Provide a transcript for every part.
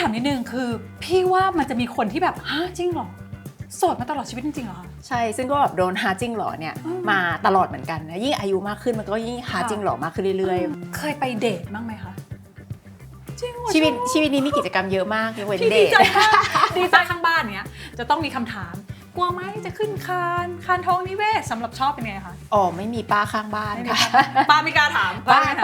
ามนิดนึงคือพี่ว่ามันจะมีคนที่แบบฮะจริงเหรอโสดมาตลอดชีวิตจริงๆเหรอใช่ซึ่งก็แบบโดนฮาจริงหรอเนี่ยมาตลอดเหมือนกันนะยิ่งอายุมากขึ้นมันก็ยิ่งฮาจริงหรอมากขึ้นเรื่อยๆเคยไปเดทบ้างไหมคะจริงชีวิตนี้มีกิจกรรมเยอะมากยกเว้นเดทดีใจข้างบ้านเนี้ยจะต้องมีคำถามกลัวไหมจะขึ้นคานทองนิเวศสำหรับชอบเป็นไงคะอ๋อไม่มีป้าข้างบ้านค่ะป้าไม่กล้าถาม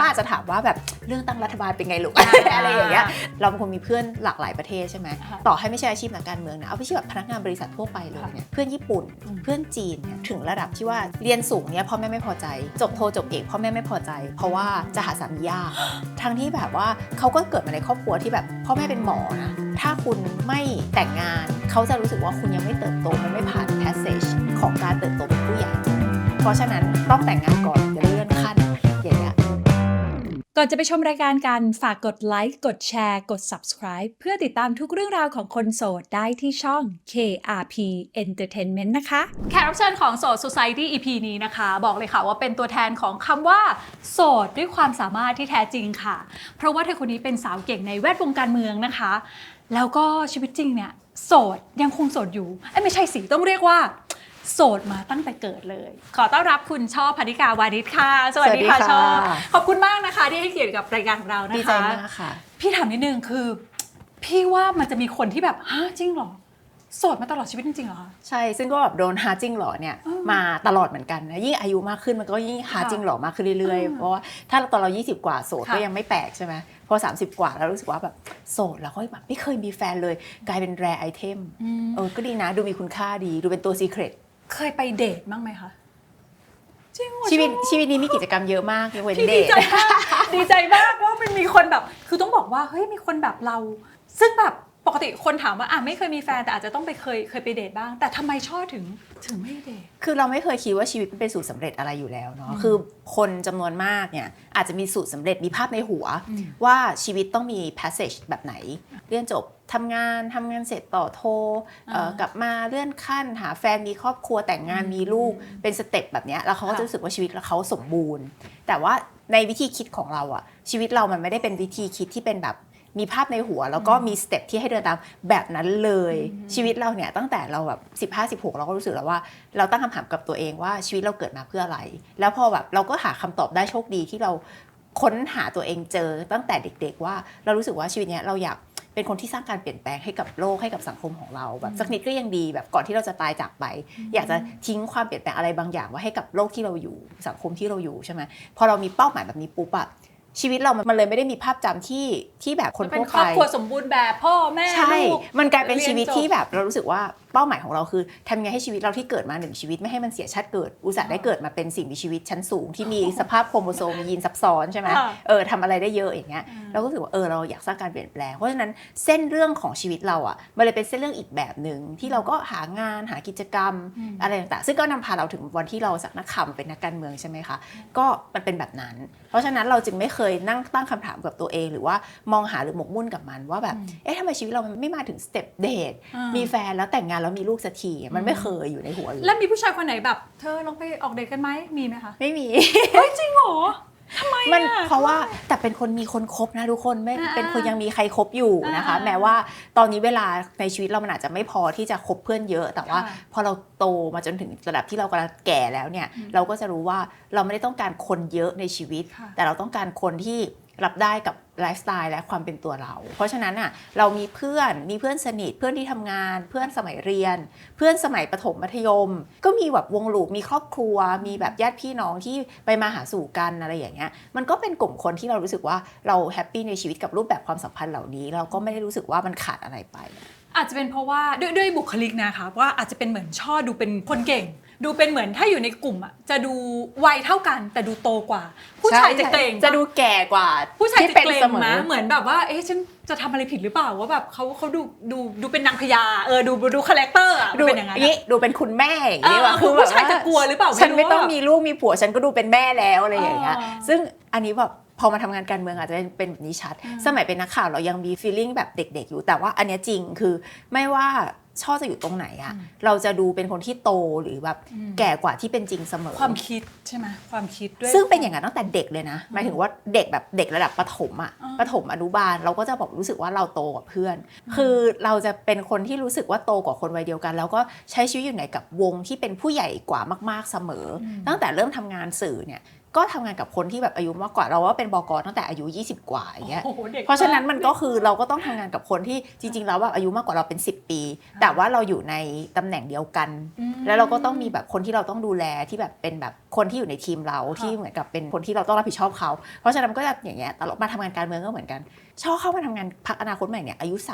ป้าจะถามว่าแบบเรื่องตั้งรัฐบาลเป็นไงลูกอะไรอย่างเงี้ยเราเป็นคนมีเพื่อนหลากหลายประเทศใช่ไหมต่อให้ไม่ใช่อาชีพนักการเมืองนะเอาไปชีพแบบพนักงานบริษัททั่วไปเลยเนี่ยเพื่อนญี่ปุ่นเพื่อนจีนเนี่ยถึงระดับที่ว่าเรียนสูงเนี่ยพ่อแม่ไม่พอใจจบโทจบเอกพ่อแม่ไม่พอใจเพราะว่าจะหาสามียากทั้งที่แบบว่าเขาก็เกิดมาในครอบครัวที่แบบพ่อแม่เป็นหมอนะถ้าคุณไม่แต่งงานเขาจะรู้สึกว่าคุณยังไม่เติบโตมันไม่ผ่าน passage ของการเติบโตเป็นผู้ใหญ่เพราะฉะนั้นต้องแต่งงานก่อนจะเลื่อนขั้นอย่างเงี้ยก่อนจะไปชมรายการกันฝากกดไลค์กดแชร์กด subscribe เพื่อติดตามทุกเรื่องราวของคนโสดได้ที่ช่อง KRP Entertainment นะคะแขกรับเชิญของโสด Society EP นี้นะคะบอกเลยค่ะว่าเป็นตัวแทนของคำว่าโสดด้วยความสามารถที่แท้จริงค่ะเพราะว่าเธอคนนี้เป็นสาวเก่งในแวดวงการเมืองนะคะแล้วก็ชีวิตจริงเนี่ยโสดยังคงโสดอยู่ไม่ใช่สิต้องเรียกว่าโสดมาตั้งแต่เกิดเลยขอต้อนรับคุณช่อ พนิกาวานิชค่ะสวัสดีค่ะช่อขอบคุณมากนะคะที่ให้เกียรติกับรายการของเรานะคะดีใจมากค่ะพี่ถามนิดนึงคือพี่ว่ามันจะมีคนที่แบบฮะจริงเหรอโสดมาตลอดชีวิตจริงๆเหรอคะใช่ซึ่งก็แบบโดนฮาจริงหรอเนี่ยมาตลอดเหมือนกันนะยิ่งอายุมากขึ้นมันก็ยิ่งฮาจริงหรอมากขึ้นเรื่อยๆเพราะว่าถ้าตอนเรา20กว่าโสดก็ยังไม่แปลกใช่ไหมพอ30กว่าแล้วรู้สึกว่าแบบโสดแล้วก็แบบไม่เคยมีแฟนเลยกลายเป็นแรร์ไอเทมก็ดีนะดูมีคุณค่าดีดูเป็นตัวซีเครตเคยไปเดทบ้างไหมคะจริงชีวิตนี้มีกิจกรรมเยอะมากยกเว้นเดทดีใจมากว่ามันมีคนแบบคือต้องบอกว่าเฮ้ยมีคนแบบเราซึ่งแบบปกติคนถามว่าไม่เคยมีแฟนแต่อาจจะต้องไปเคยไปเดทบ้างแต่ทำไมช่อถึงไม่เดทคือเราไม่เคยคิดว่าชีวิตเป็นสูตรสำเร็จอะไรอยู่แล้วเนาะคือคนจำนวนมากเนี่ยอาจจะมีสูตรสำเร็จมีภาพในหัวว่าชีวิตต้องมี passage แบบไหนเรียนจบทำงานเสร็จต่อโทกลับมาเลื่อนขั้นหาแฟนมีครอบครัวแต่งงานมีลูกเป็นสเต็ปแบบนี้แล้วเขาก็จะรู้สึกว่าชีวิตเขาสมบูรณ์แต่ว่าในวิธีคิดของเราอะชีวิตเรามันไม่ได้เป็นวิธีคิดที่เป็นแบบมีภาพในหัวแล้วก็มีสเต็ปที่ให้เดินตามแบบนั้นเลยชีวิตเราเนี่ยตั้งแต่เราแบบ15-16เราก็รู้สึกแล้วว่าเราตั้งคำถามกับตัวเองว่าชีวิตเราเกิดมาเพื่ออะไรแล้วพอแบบเราก็หาคำตอบได้โชคดีที่เราค้นหาตัวเองเจอตั้งแต่เด็กๆว่าเรารู้สึกว่าชีวิตเนี้ยเราอยากเป็นคนที่สร้างการเปลี่ยนแปลงให้กับโลกให้กับสังคมของเราแบบสักนิดก็ยังดีแบบก่อนที่เราจะตายจากไปอยากจะทิ้งความเปลี่ยนแปลงอะไรบางอย่างไว้ให้กับโลกที่เราอยู่สังคมที่เราอยู่ใช่ไหมพอเรามีเป้าหมายแบบนี้ปุ๊บอะชีวิตเรามันเลยไม่ได้มีภาพจำที่แบบคนทั่วไปเป็นครอบครัวสมบูรณ์แบบพ่อแม่ลูกมันกลายเป็นชีวิตที่แบบเรารู้สึกว่าเป้าหมายของเราคือทำยังไงให้ชีวิตเราที่เกิดมา1ชีวิตไม่ให้มันเสียชาติเกิดอุตส่าห์ได้เกิดมาเป็นสิ่งมีชีวิตชั้นสูงที่มีสภาพโครโมโซมมียีนซับซ้อนใช่ไหมทำอะไรได้เยอะอย่างเงี้ยเราก็รู้สึกว่าเราอยากสร้างการเปลี่ยนแปลงเพราะฉะนั้นเส้นเรื่องของชีวิตเราอ่ะมันเลยเป็นเส้นเรื่องอีกแบบนึงที่เราก็หางานหากิจกรรมอะไรต่างๆซึ่งก็นำพาเราถึงวันที่เราสักนักข่าวเป็นนักการเมืองใช่ไหมคะก็มันเป็นแบบนั้นเพราะฉะนั้นเราจึงไม่เคยนั่งตั้งคำถามกับตัวเองหรือว่ามองหาหรือหมกมุ่นกับมันว่าแบบทำไมชีวิตเรามันไม่มาถึงสเต็ปเดทมีแฟนแล้วแต่งงานแล้วมีลูกสักทีมันไม่เคยอยู่ในหัวเลยแล้วมีผู้ชายคนไหนแบบเธอลองไปออกเดทกันไหมมีไหมคะไม่มีเฮ้ยจริงเหรอทำไมมันเพราะว่าแต่เป็นคนมีคนคบนะทุกคนไม่เป็นคนยังมีใครคบอยู่นะคะแม้ว่าตอนนี้เวลาในชีวิตเรามันอาจจะไม่พอที่จะคบเพื่อนเยอะแต่ว่าพอเราโตมาจนถึงระดับที่เรากำลังแก่แล้วเนี่ยเราก็จะรู้ว่าเราไม่ได้ต้องการคนเยอะในชีวิตแต่เราต้องการคนที่รับได้กับไลฟ์สไตล์และความเป็นตัวเราเพราะฉะนั้นอ่ะเรามีเพื่อนสนิทเพื่อนที่ทำงานเพื่อนสมัยเรียนเพื่อนสมัยประถมมัธยมก็มีแบบวงลูกมีครอบครัวมีแบบญาติพี่น้องที่ไปมาหาสู่กันอะไรอย่างเงี้ยมันก็เป็นกลุ่มคนที่เรารู้สึกว่าเราแฮปปี้ในชีวิตกับรูปแบบความสัมพันธ์เหล่านี้เราก็ไม่ได้รู้สึกว่ามันขาดอะไรไปอาจจะเป็นเพราะว่าด้วยบุคลิกนะคะว่าอาจจะเป็นเหมือนช่อดูเป็นคนเก่งดูเป็นเหมือนถ้าอยู่ในกลุ่มอ่ะจะดูวัยเท่ากันแต่ดูโตกว่าผู้ชายจะเกรงจะดูแก่กว่าผู้ชายจะเกรงนะเหมือนแบบว่าฉันจะทำอะไรผิดหรือเปล่าว่าแบบเขาดูเป็นนางพญาดูคาแรคเตอร์อ่ะดูเป็นอย่างนั้นดูเป็นคุณแม่อย่างนี้ว่าคือผู้ชายจะกลัวหรือเปล่าฉันไม่ต้องมีลูกมีผัวฉันก็ดูเป็นแม่แล้วอะไรอย่างเงี้ยซึ่งอันนี้แบบ พอมาทำงานการเมืองอาจจะเป็นแบบนี้ชัดสมัยเป็นนักข่าวเรายังมี feeling แบบเด็กๆอยู่แต่ว่าอันเนี้ยจริงคือไม่ว่าช่อจะอยู่ตรงไหนอะเราจะดูเป็นคนที่โตหรือแบบแก่กว่าที่เป็นจริงเสมอความคิดใช่ไหมความคิดด้วยซึ่งเป็นอย่างนั้นตั้งแต่เด็กเลยนะหมายถึงว่าเด็กแบบเด็กระดับประถมอะประถมอนุบาลเราก็จะบอกรู้สึกว่าเราโตกว่าเพื่อนคือเราจะเป็นคนที่รู้สึกว่าโตกว่าคนวัยเดียวกันแล้วก็ใช้ชีวิตอยู่ในกับวงที่เป็นผู้ใหญ่กว่ามากๆเสมอตั้งแต่เริ่มทำงานสื่อเนี่ยก็ทำงานกับคนที่แบบอายุมากกว่าเราว่าเป็นบก.ตั้งแต่อายุ20กว่าอย่างเงี้ยเพราะฉะนั้นมันก็คือเราก็ต้องทำงานกับคนที่จริงๆแล้วแบบอายุมากกว่าเราเป็น10ปีแต่ว่าเราอยู่ในตำแหน่งเดียวกันแล้วเราก็ต้องมีแบบคนที่เราต้องดูแลที่แบบเป็นแบบคนที่อยู่ในทีมเราที่เหมือนกับเป็นคนที่เราต้องรับผิดชอบเขาเพราะฉะนั้นก็จะอย่างเงี้ยตลอดมาทำงานการเมืองก็เหมือนกันชอบเข้ามาทำงานพรรคอนาคตใหม่เนี่ยอายุ30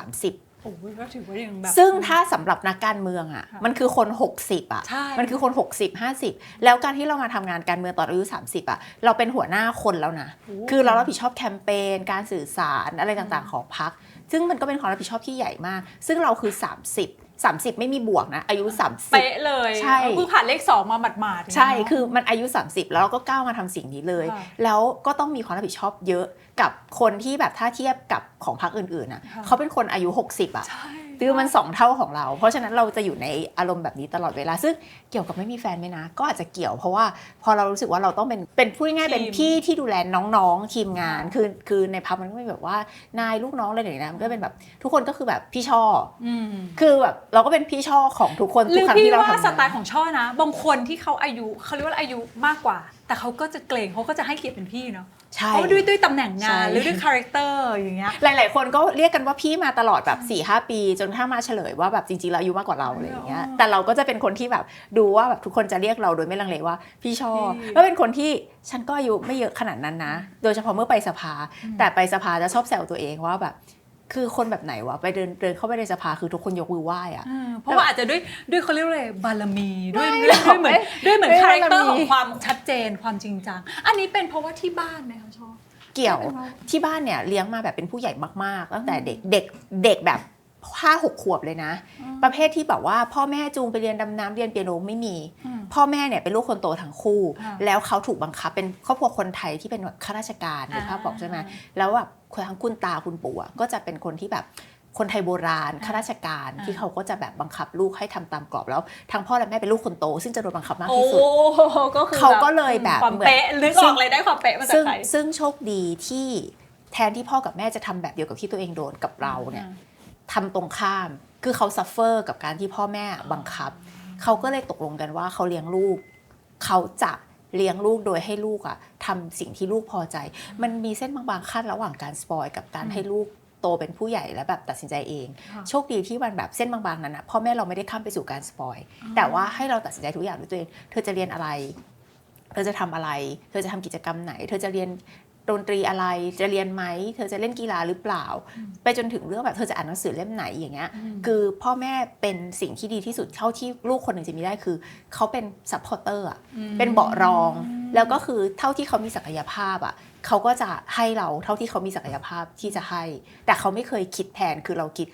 โอ้ยก็ถือว่ายังแบบซึ่งถ้าสำหรับนักการเมืองอ่ะมันคือคน60อ่ะมันคือคน60 50แล้วการที่เรามาทำงานการเมืองตอนอายุ30อ่ะเราเป็นหัวหน้าคนแล้วนะคือเรารับผิดชอบแคมเปญการสื่อสารอะไรต่างๆของพรรคซึ่งมันก็เป็นความรับผิดชอบที่ใหญ่มากซึ่งเราคือ30ไม่มีบวกนะอายุ30เป๊ะเลยใช่เพิ่งผ่านเลข2มาหมาดๆใช่คือมันอายุ30แล้วเราก็ก้าวมาทำสิ่งนี้เลยแล้วก็ต้องมีความรับผิดชอบเยอะกับคนที่แบบถ้าเทียบกับของพรรคอื่นๆน่ะเขาเป็นคนอายุ60อ่ะคือมัน2เท่าของเราเพราะฉะนั้นเราจะอยู่ในอารมณ์แบบนี้ตลอดเวลาซึ่งเกี่ยวกับไม่มีแฟนไหมนะก็อาจจะเกี่ยวเพราะว่าพอเรารู้สึกว่าเราต้องเป็นพูดง่ายๆเป็นพี่ที่ดูแลน้องๆทีมงานคือในพับมันก็ไม่แบบว่านายลูกน้องอะไรอย่างเงี้ยมันก็เป็นแบบทุกคนก็คือแบบพี่ช่อคือแบบเราก็เป็นพี่ช่อของทุกคนทุกครั้งที่เราทำงานหรือพี่ว่าสไตล์ของช่อนะบางคนที่เขาอายุเขาเรียกว่าอายุมากกว่าแต่เขาก็จะเกรงเขาก็จะให้เกียรติเป็นพี่เนาะเพราะด้วยตำแหน่งงานหรือด้วยคาแรคเตอร์อย่างเงี้ยหลายๆคนก็เรียกกันว่าพี่มาตลอดแบบ 4-5 ปีจนถ้ามาเฉลยว่าแบบจริงๆแล้วอายุมากกว่าเราอะไรอย่างเงี้ยแต่เราก็จะเป็นคนที่แบบดูว่าแบบทุกคนจะเรียกเราโดยไม่ลังเลว่าพี่ช่อแล้วเป็นคนที่ฉันก็อายุไม่เยอะขนาดนั้นนะโดยเฉพาะเมื่อไปสภาแต่ไปสภาจะชอบแซวตัวเองว่าแบบคือคนแบบไหนวะไปเดินเข้าไปในสภาคือทุกคนยกมือไหว้อะเพราะว่าอาจจะด้วยเขาเรียกว่าอะไรบารมีด้วยเหมือนคาแรคเตอร์ของความชัดเจนความจริงจังอันนี้เป็นเพราะว่าที่บ้านไหมคะชอบเกี่ยวที่บ้านเนี่ยเลี้ยงมาแบบเป็นผู้ใหญ่มากๆตั้งแต่เด็กแบบ5-6 ขวบเลยนะประเภทที่แบบว่าพ่อแม่จูงไปเรียนดำน้ำเรียนเปียโนไม่มีพ่อแม่เนี่ยเป็นลูกคนโตทั้งคู่แล้วเขาถูกบังคับเป็นครอบครัวคนไทยที่เป็นแบบข้าราชการในภาพบอกใช่ไหมแล้วแบบทั้งคุณตาคุณปู่ก็จะเป็นคนที่แบบคนไทยโบราณข้าราชการที่เขาก็จะแบบบังคับลูกให้ทำตามกรอบแล้วทั้งพ่อและแม่เป็นลูกคนโตซึ่งจะโดนบังคับมากที่สุดเขาก็เลยแบบความเป๊ะลึกออกเลยได้ความเป๊ะมาจากใครซึ่งโชคดีที่แทนที่พ่อกับแม่จะทำแบบเดียวกับที่ตัวเองโดนกับเราเนี่ยทำตรงข้ามคือเขาซัฟเฟอร์กับการที่พ่อแม่บังคับเขาก็เลยตกลงกันว่าเขาเลี้ยงลูกเขาจะเลี้ยงลูกโดยให้ลูกอะทำสิ่งที่ลูกพอใจมันมีเส้นบางๆขั้นระหว่างการสปอยกับการให้ลูกโตเป็นผู้ใหญ่แล้วแบบตัดสินใจเองโชคดีที่มันแบบเส้นบางๆนั้นนะพ่อแม่เราไม่ได้ข้ามไปสู่การสปอยแต่ว่าให้เราตัดสินใจทุกอย่างด้วยตัวเองเธอจะเรียนอะไรเธอจะทำอะไรเธอจะทำกิจกรรมไหนเธอจะเรียนดนตรีอะไรจะเรียนไหมเธอจะเล่นกีฬาหรือเปล่าไปจนถึงเรื่องแบบเธอจะอ่านหนังสือเล่มไหนอย่างเงี้ยคือพ่อแม่เป็นสิ่งที่ดีที่สุดเท่าที่ลูกคนหนึ่งจะมีได้คือเขาเป็นซัพพอร์เตอร์อ่ะเป็นเบาะรองแล้วก็คือเท่าที่เขามีศักยภาพอ่ะเขาก็จะให้เราเท่าที่เขามีศักยภาพที่จะให้แต่เขาไม่เคยคิดแทนคือเราคิด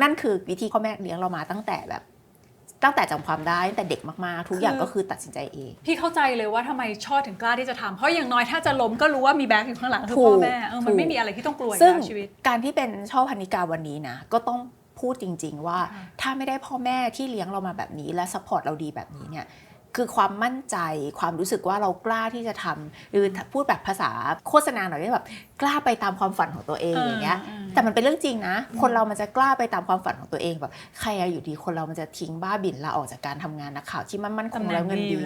นั่นคือวิธีพ่อแม่เลี้ยงเรามาตั้งแต่จำความได้ตั้งแต่เด็กมากๆทุกอย่างก็คือตัดสินใจเองพี่เข้าใจเลยว่าทำไมช่อถึงกล้าที่จะทำเพราะอย่างน้อยถ้าจะล้มก็รู้ว่ามีแบ็คอยู่ข้างหลังคือพ่อแม่มันไม่มีอะไรที่ต้องกลัวในชีวิตการที่เป็นช่อพนิกาวันนี้นะก็ต้องพูดจริงๆว่าถ้าไม่ได้พ่อแม่ที่เลี้ยงเรามาแบบนี้และซัพพอร์ตเราดีแบบนี้เนี่ยคือความมั่นใจความรู้สึกว่าเรากล้าที่จะทำหรือพูดแบบภาษาโฆษณาหน่อยได้แบบกล้าไปตามความฝันของตัวเองอย่างเงี้ยแต่มันเป็นเรื่องจริงนะคนเรามันจะกล้าไปตามความฝันของตัวเองแบบใครอยู่ดีคนเรามันจะทิ้งบ้าบิ่นลาออกจากการทำงานนักข่าวที่มั่นคงแล้วเงินดี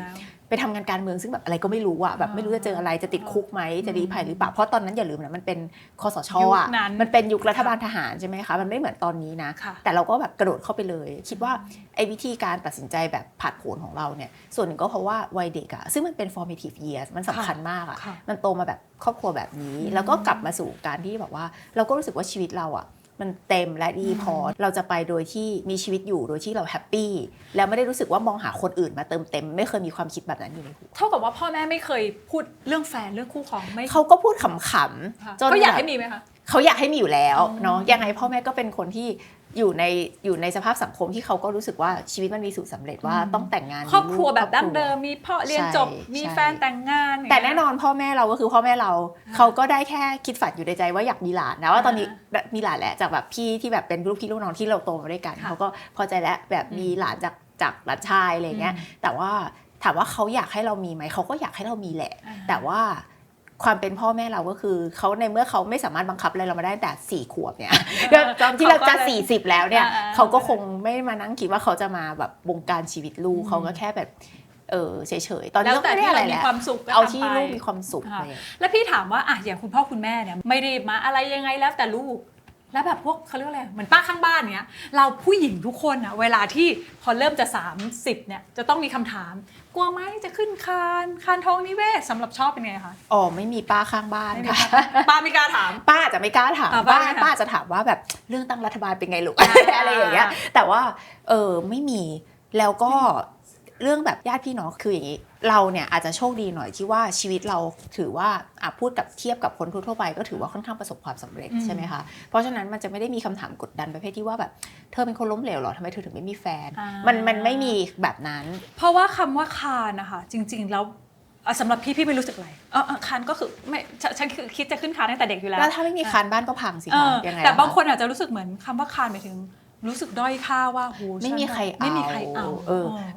ไปทำงานการเมืองซึ่งแบบอะไรก็ไม่รู้อะแบบไม่รู้จะเจออะไรจะติดคุกไหมจะรีภัยหรือเปล่าเพราะตอนนั้นอย่าลืมนะมันเป็นคสช.อะมันเป็นยุครัฐบาลทหารใช่ไหมคะมันไม่เหมือนตอนนี้นะแต่เราก็แบบกระโดดเข้าไปเลยคิดว่าไอ้วิธีการตัดสินใจแบบผาดโผนของเราเนี่ยส่วนหนึ่งก็เพราะว่าวัยเด็กอะซึ่งมันเป็น formative years มันสำคัญมากอะมันโตมาแบบครอบครัวแบบนี้แล้วก็กลับมาสู่การที่แบบว่าเราก็รู้สึกว่าชีวิตเราอะมันเต็มและดีพอเราจะไปโดยที่มีชีวิตอยู่โดยที่เราแฮปปี้แล้วไม่ได้รู้สึกว่ามองหาคนอื่นมาเติมเต็มไม่เคยมีความคิดแบบนั้นอยู่ในหัวเท่ากับว่าพ่อแม่ไม่เคยพูดเรื่องแฟนเรื่องคู่ครองไม่เขาก็พูดขำๆก็อยากให้มีไหมคะ เขาอยากให้มีอยู่แล้วเนาะยังไงพ่อแม่ก็เป็นคนที่อยู่ในสภาพสังคมที่เขาก็รู้สึกว่าชีวิตมันมีสูตรสำเร็จว่าต้องแต่งงาน ครอบครัวแบบดั้งเดิม ครอบครัว มีพ่อเรียนจบ ใช่ มี ใช่ แฟนแต่งงาน แต่แน่นอนพ่อแม่เราก็คือพ่อแม่เราเขาก็ได้แค่คิดฝันอยู่ในใจว่าอยากมีหลานนะว่าตอนนี้แบบมีหลานแหละจากแบบพี่ที่แบบเป็นลูกพี่ลูกน้องที่เราโตมาด้วยกันเขาก็พอใจแล้วแบบมีหลานจากหลานชายอะไรเงี้ยแต่ว่าถามว่าเขาอยากให้เรามีไหมเขาก็อยากให้เรามีแหละ แต่ว่าความเป็นพ่อแม่เราก็คือเขาในเมื่อเขาไม่สามารถบังคับอะไรเรามาได้แต่4 ขวบเนี่ยตอนที่เราจะ40แล้วเนี่ยเขาก็คงไม่มานั่งคิดว่าเขาจะมาแบบบงการชีวิตลูกเขาก็แค่แบบเฉยๆตอนนี้ก็ไม่ได้อะไรแล้วเอาที่ลูกมีความสุขเลย แล้วพี่ถามว่าอะอย่างคุณพ่อคุณแม่เนี่ยไม่ได้มาอะไรยังไงแล้วแต่ลูกแล้วแบบพวกเขาเรียกอะไรเหมือนป้าข้างบ้านเนี้ยเราผู้หญิงทุกคนอะเวลาที่พอเริ่มจะ30เนี่ยจะต้องมีคำถามกลัวไหมจะขึ้นคานทองนิเวศสำหรับชอบเป็นไงคะ อ๋อไม่มีป้าข้างบ้านค่ะ ป้าไม่กล้าถาม ป้าอาจจะไม่กล้าถาม ป้าไม่ถาม ป้าจะถามว่าแบบเรื่องตั้งรัฐบาลเป็นไงลูก อะไรอย่างเงี้ยแต่ว่าไม่มีแล้วก็เรื่องแบบญาติพี่น้องคืออย่างนี้เราเนี่ยอาจจะโชคดีหน่อยที่ว่าชีวิตเราถือว่าพูดกับเทียบกับคนทั่วไปก็ถือว่าค่อนข้างประสบความสำเร็จใช่ไหมคะเพราะฉะนั้นมันจะไม่ได้มีคำถามกดดันประเภทที่ว่าแบบเธอเป็นคนล้มเหลวเหรอทำไมเธอถึงไม่มีแฟนมันไม่มีแบบนั้น เพราะว่าคำว่าคานนะคะจริงๆแล้วสำหรับพี่ไม่รู้สึกอะไรคานก็คือไม่ฉันคือคิดจะขึ้นคานตั้งแต่เด็กอยู่แล้ว แล้วถ้าไม่มีคานบ้านก็พังสิคะยังไง แต่บางคนอาจจะรู้สึกเหมือนคำว่าคานหมายถึงรู้สึกด้อยค่าว่าโห ไม่มีใครเอา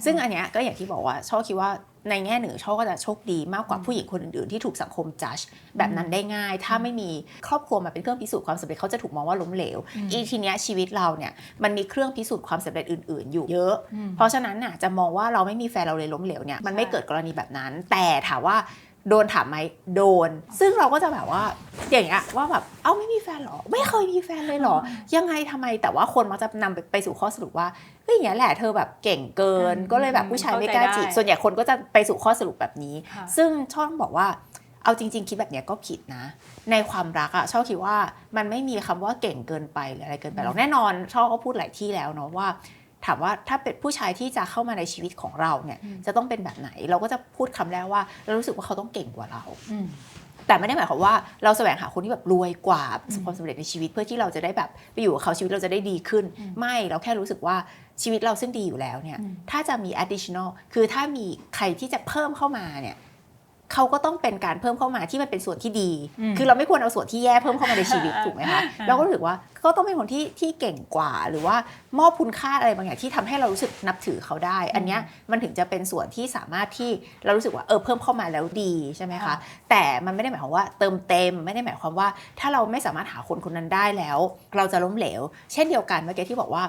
ซึ่งอันเนี้ยก็อย่างที่บอกว่าชอบคิดว่าในแง่หนึ่งชอบก็จะโชคดีมากกว่าผู้หญิงคนอื่นๆที่ถูกสังคมจัดแบบนั้นได้ง่ายถ้าไม่มีครอบครัวมาเป็นเครื่องพิสูจน์ความสำเร็จเขาจะถูกมองว่าล้มเหลวอีทีเนี้ยชีวิตเราเนี่ยมันมีเครื่องพิสูจน์ความสำเร็จอื่นๆอยู่เยอะเพราะฉะนั้นน่ะจะมองว่าเราไม่มีแฟนเราเลยล้มเหลวเนี่ยมันไม่เกิดกรณีแบบนั้นแต่ถามว่าโดนถามไหมโดนซึ่งเราก็จะแบบว่าอย่างเงี้ยว่าแบบไม่มีแฟนหรอไม่เคยมีแฟนเลยหรอยังไงทำไมแต่ว่าคนมักจะนำไปสู่ข้อสรุปว่าอย่างเงี้ยแหละเธอแบบเก่งเกินก็เลยแบบผู้ชายไม่กล้าจีบส่วนใหญ่คนก็จะไปสู่ข้อสรุปแบบนี้ซึ่งชอบบอกว่าเอาจริงๆคิดแบบเนี้ยก็ผิดนะในความรักชอบคิดว่ามันไม่มีคำว่าเก่งเกินไปหรืออะไรเกินไปหรอกแน่นอนชอบก็พูดหลายที่แล้วเนาะว่าถามว่าถ้าเป็นผู้ชายที่จะเข้ามาในชีวิตของเราเนี่ยจะต้องเป็นแบบไหนเราก็จะพูดคำแรกว่าเรารู้สึกว่าเขาต้องเก่งกว่าเราแต่ไม่ได้หมายความว่าเราแสวงหาคนที่แบบรวยกว่าประสบความสำเร็จในชีวิตเพื่อที่เราจะได้แบบไปอยู่กับเขาชีวิตเราจะได้ดีขึ้นไม่เราแค่รู้สึกว่าชีวิตเราซึ่งดีอยู่แล้วเนี่ยถ้าจะมี additional คือถ้ามีใครที่จะเพิ่มเข้ามาเนี่ยเขาก็ต้องเป็นการเพิ่มเข้ามาที่มันเป็นส่วนที่ดีคือเราไม่ควรเอาส่วนที่แย่เพิ่มเข้ามาในชีวิตถูกไหมคะเราก็รู้สึกว่าก็ต้องเป็นคนที่เก่งกว่าหรือว่ามอบคุณค่าอะไรบางอย่างที่ทำให้เรารู้สึกนับถือเขาได้อันเนี้ยมันถึงจะเป็นส่วนที่สามารถที่เรารู้สึกว่าเพิ่มเข้ามาแล้วดีใช่ไหมคะแต่มันไม่ได้หมายความว่าเติมเต็มไม่ได้หมายความว่าถ้าเราไม่สามารถหาคนคนนั้นได้แล้วเราจะล้มเหลวเช่นเดียวกันเมื่อกี้ที่บอกว่า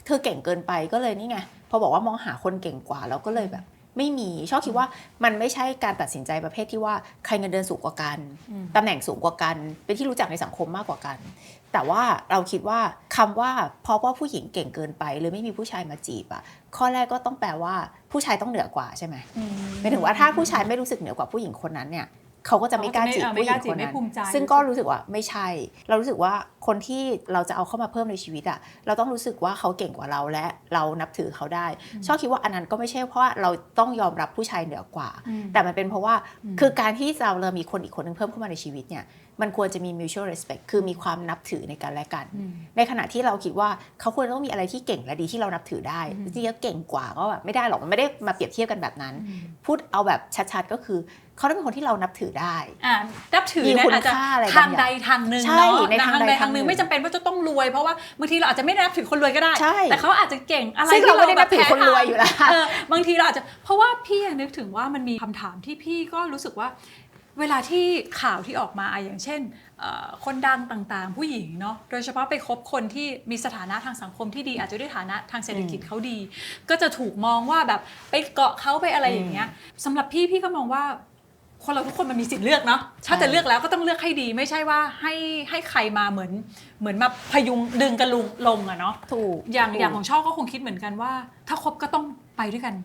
เธอเก่งเกินไปก็เลยนี่ไงพอบอกว่ามองหาคนเก่งกว่าเราก็เลยแบบไม่มีชอบคิดว่ามันไม่ใช่การตัดสินใจประเภทที่ว่าใครเงินเดือนสูงกว่ากันตำแหน่งสูงกว่ากันเป็นที่รู้จักในสังคมมากกว่ากันแต่ว่าเราคิดว่าคำว่าเพราะว่าผู้หญิงเก่งเกินไปหรือไม่มีผู้ชายมาจีบข้อแรกก็ต้องแปลว่าผู้ชายต้องเหนือกว่าใช่ไหมหมายถึงว่าถ้าผู้ชายไม่รู้สึกเหนือกว่าผู้หญิงคนนั้นเนี่ยเขาก็จะไม่กล้าจีบผู้หญิงคนนั้นซึ่งก็รู้สึกว่าไม่ใช่เรารู้สึกว่าคนที่เราจะเอาเข้ามาเพิ่มในชีวิตเราต้องรู้สึกว่าเขาเก่งกว่าเราและเรานับถือเขาได้ชอบคิดว่าอันนั้นก็ไม่ใช่เพราะว่าเราต้องยอมรับผู้ชายเหนือกว่าแต่มันเป็นเพราะว่าคือการที่เรามีคนอีกคนนึงเพิ่มเข้ามาในชีวิตเนี่ยมันควรจะมี mutual respect คือมีความนับถือในกันและกันในขณะที่เราคิดว่าเขาควรต้องมีอะไรที่เก่งและดีที่เรานับถือได้ที่เก่งกว่าก็แบบไม่ได้หรอกมันไม่ได้มาเปรียบเทียบกันแบบนั้นพูดเอาแบบชัดๆก็คือเขาต้องเป็นคนที่เรานับถือได้นับถือ มีคุณ อาจจะ ค่าอะไร ทางใดทางหนึ่ง ใช่ เนาะ ในทางใดทางหนึ่ง ไม่จำเป็นว่าจะต้องรวยเพราะว่าบางทีเราอาจจะไม่ได้นับถือคนรวยก็ได้ ใช่ แต่เขาอาจจะเก่งอะไร ซึ่ง ที่ เราไม่ได้ แบ นั บบ ถือคนรวยอยู่แล้ว บางทีเราอาจจะเพราะว่าพี่นึกถึงว่ามันมีคำถามที่พี่ก็รู้สึกว่าเวลาที่ข่าวที่ออกมาอย่างเช่นคนดังต่างๆผู้หญิงเนาะโดยเฉพาะไปคบคนที่มีสถานะทางสังคมที่ดีอาจจะด้วยฐานะทางเศรษฐกิจเขาดีก็จะถูกมองว่าแบบไปเกาะเขาไปอะไรอย่างเงี้ยสำหรับพี่ก็มองว่าคนเราทุกคนมันมีสิทธิ์เลือกเนาะถ้าจะเลือกแล้วก็ต้องเลือกให้ดีไม่ใช่ว่าให้ใครมาเหมือนมาพยุงดึงกันลงอะเนาะ ถูก อย่างของช่อก็คงคิดเหมือนกันว่าถ้าคบก็ต้อง ไปด้วยกัน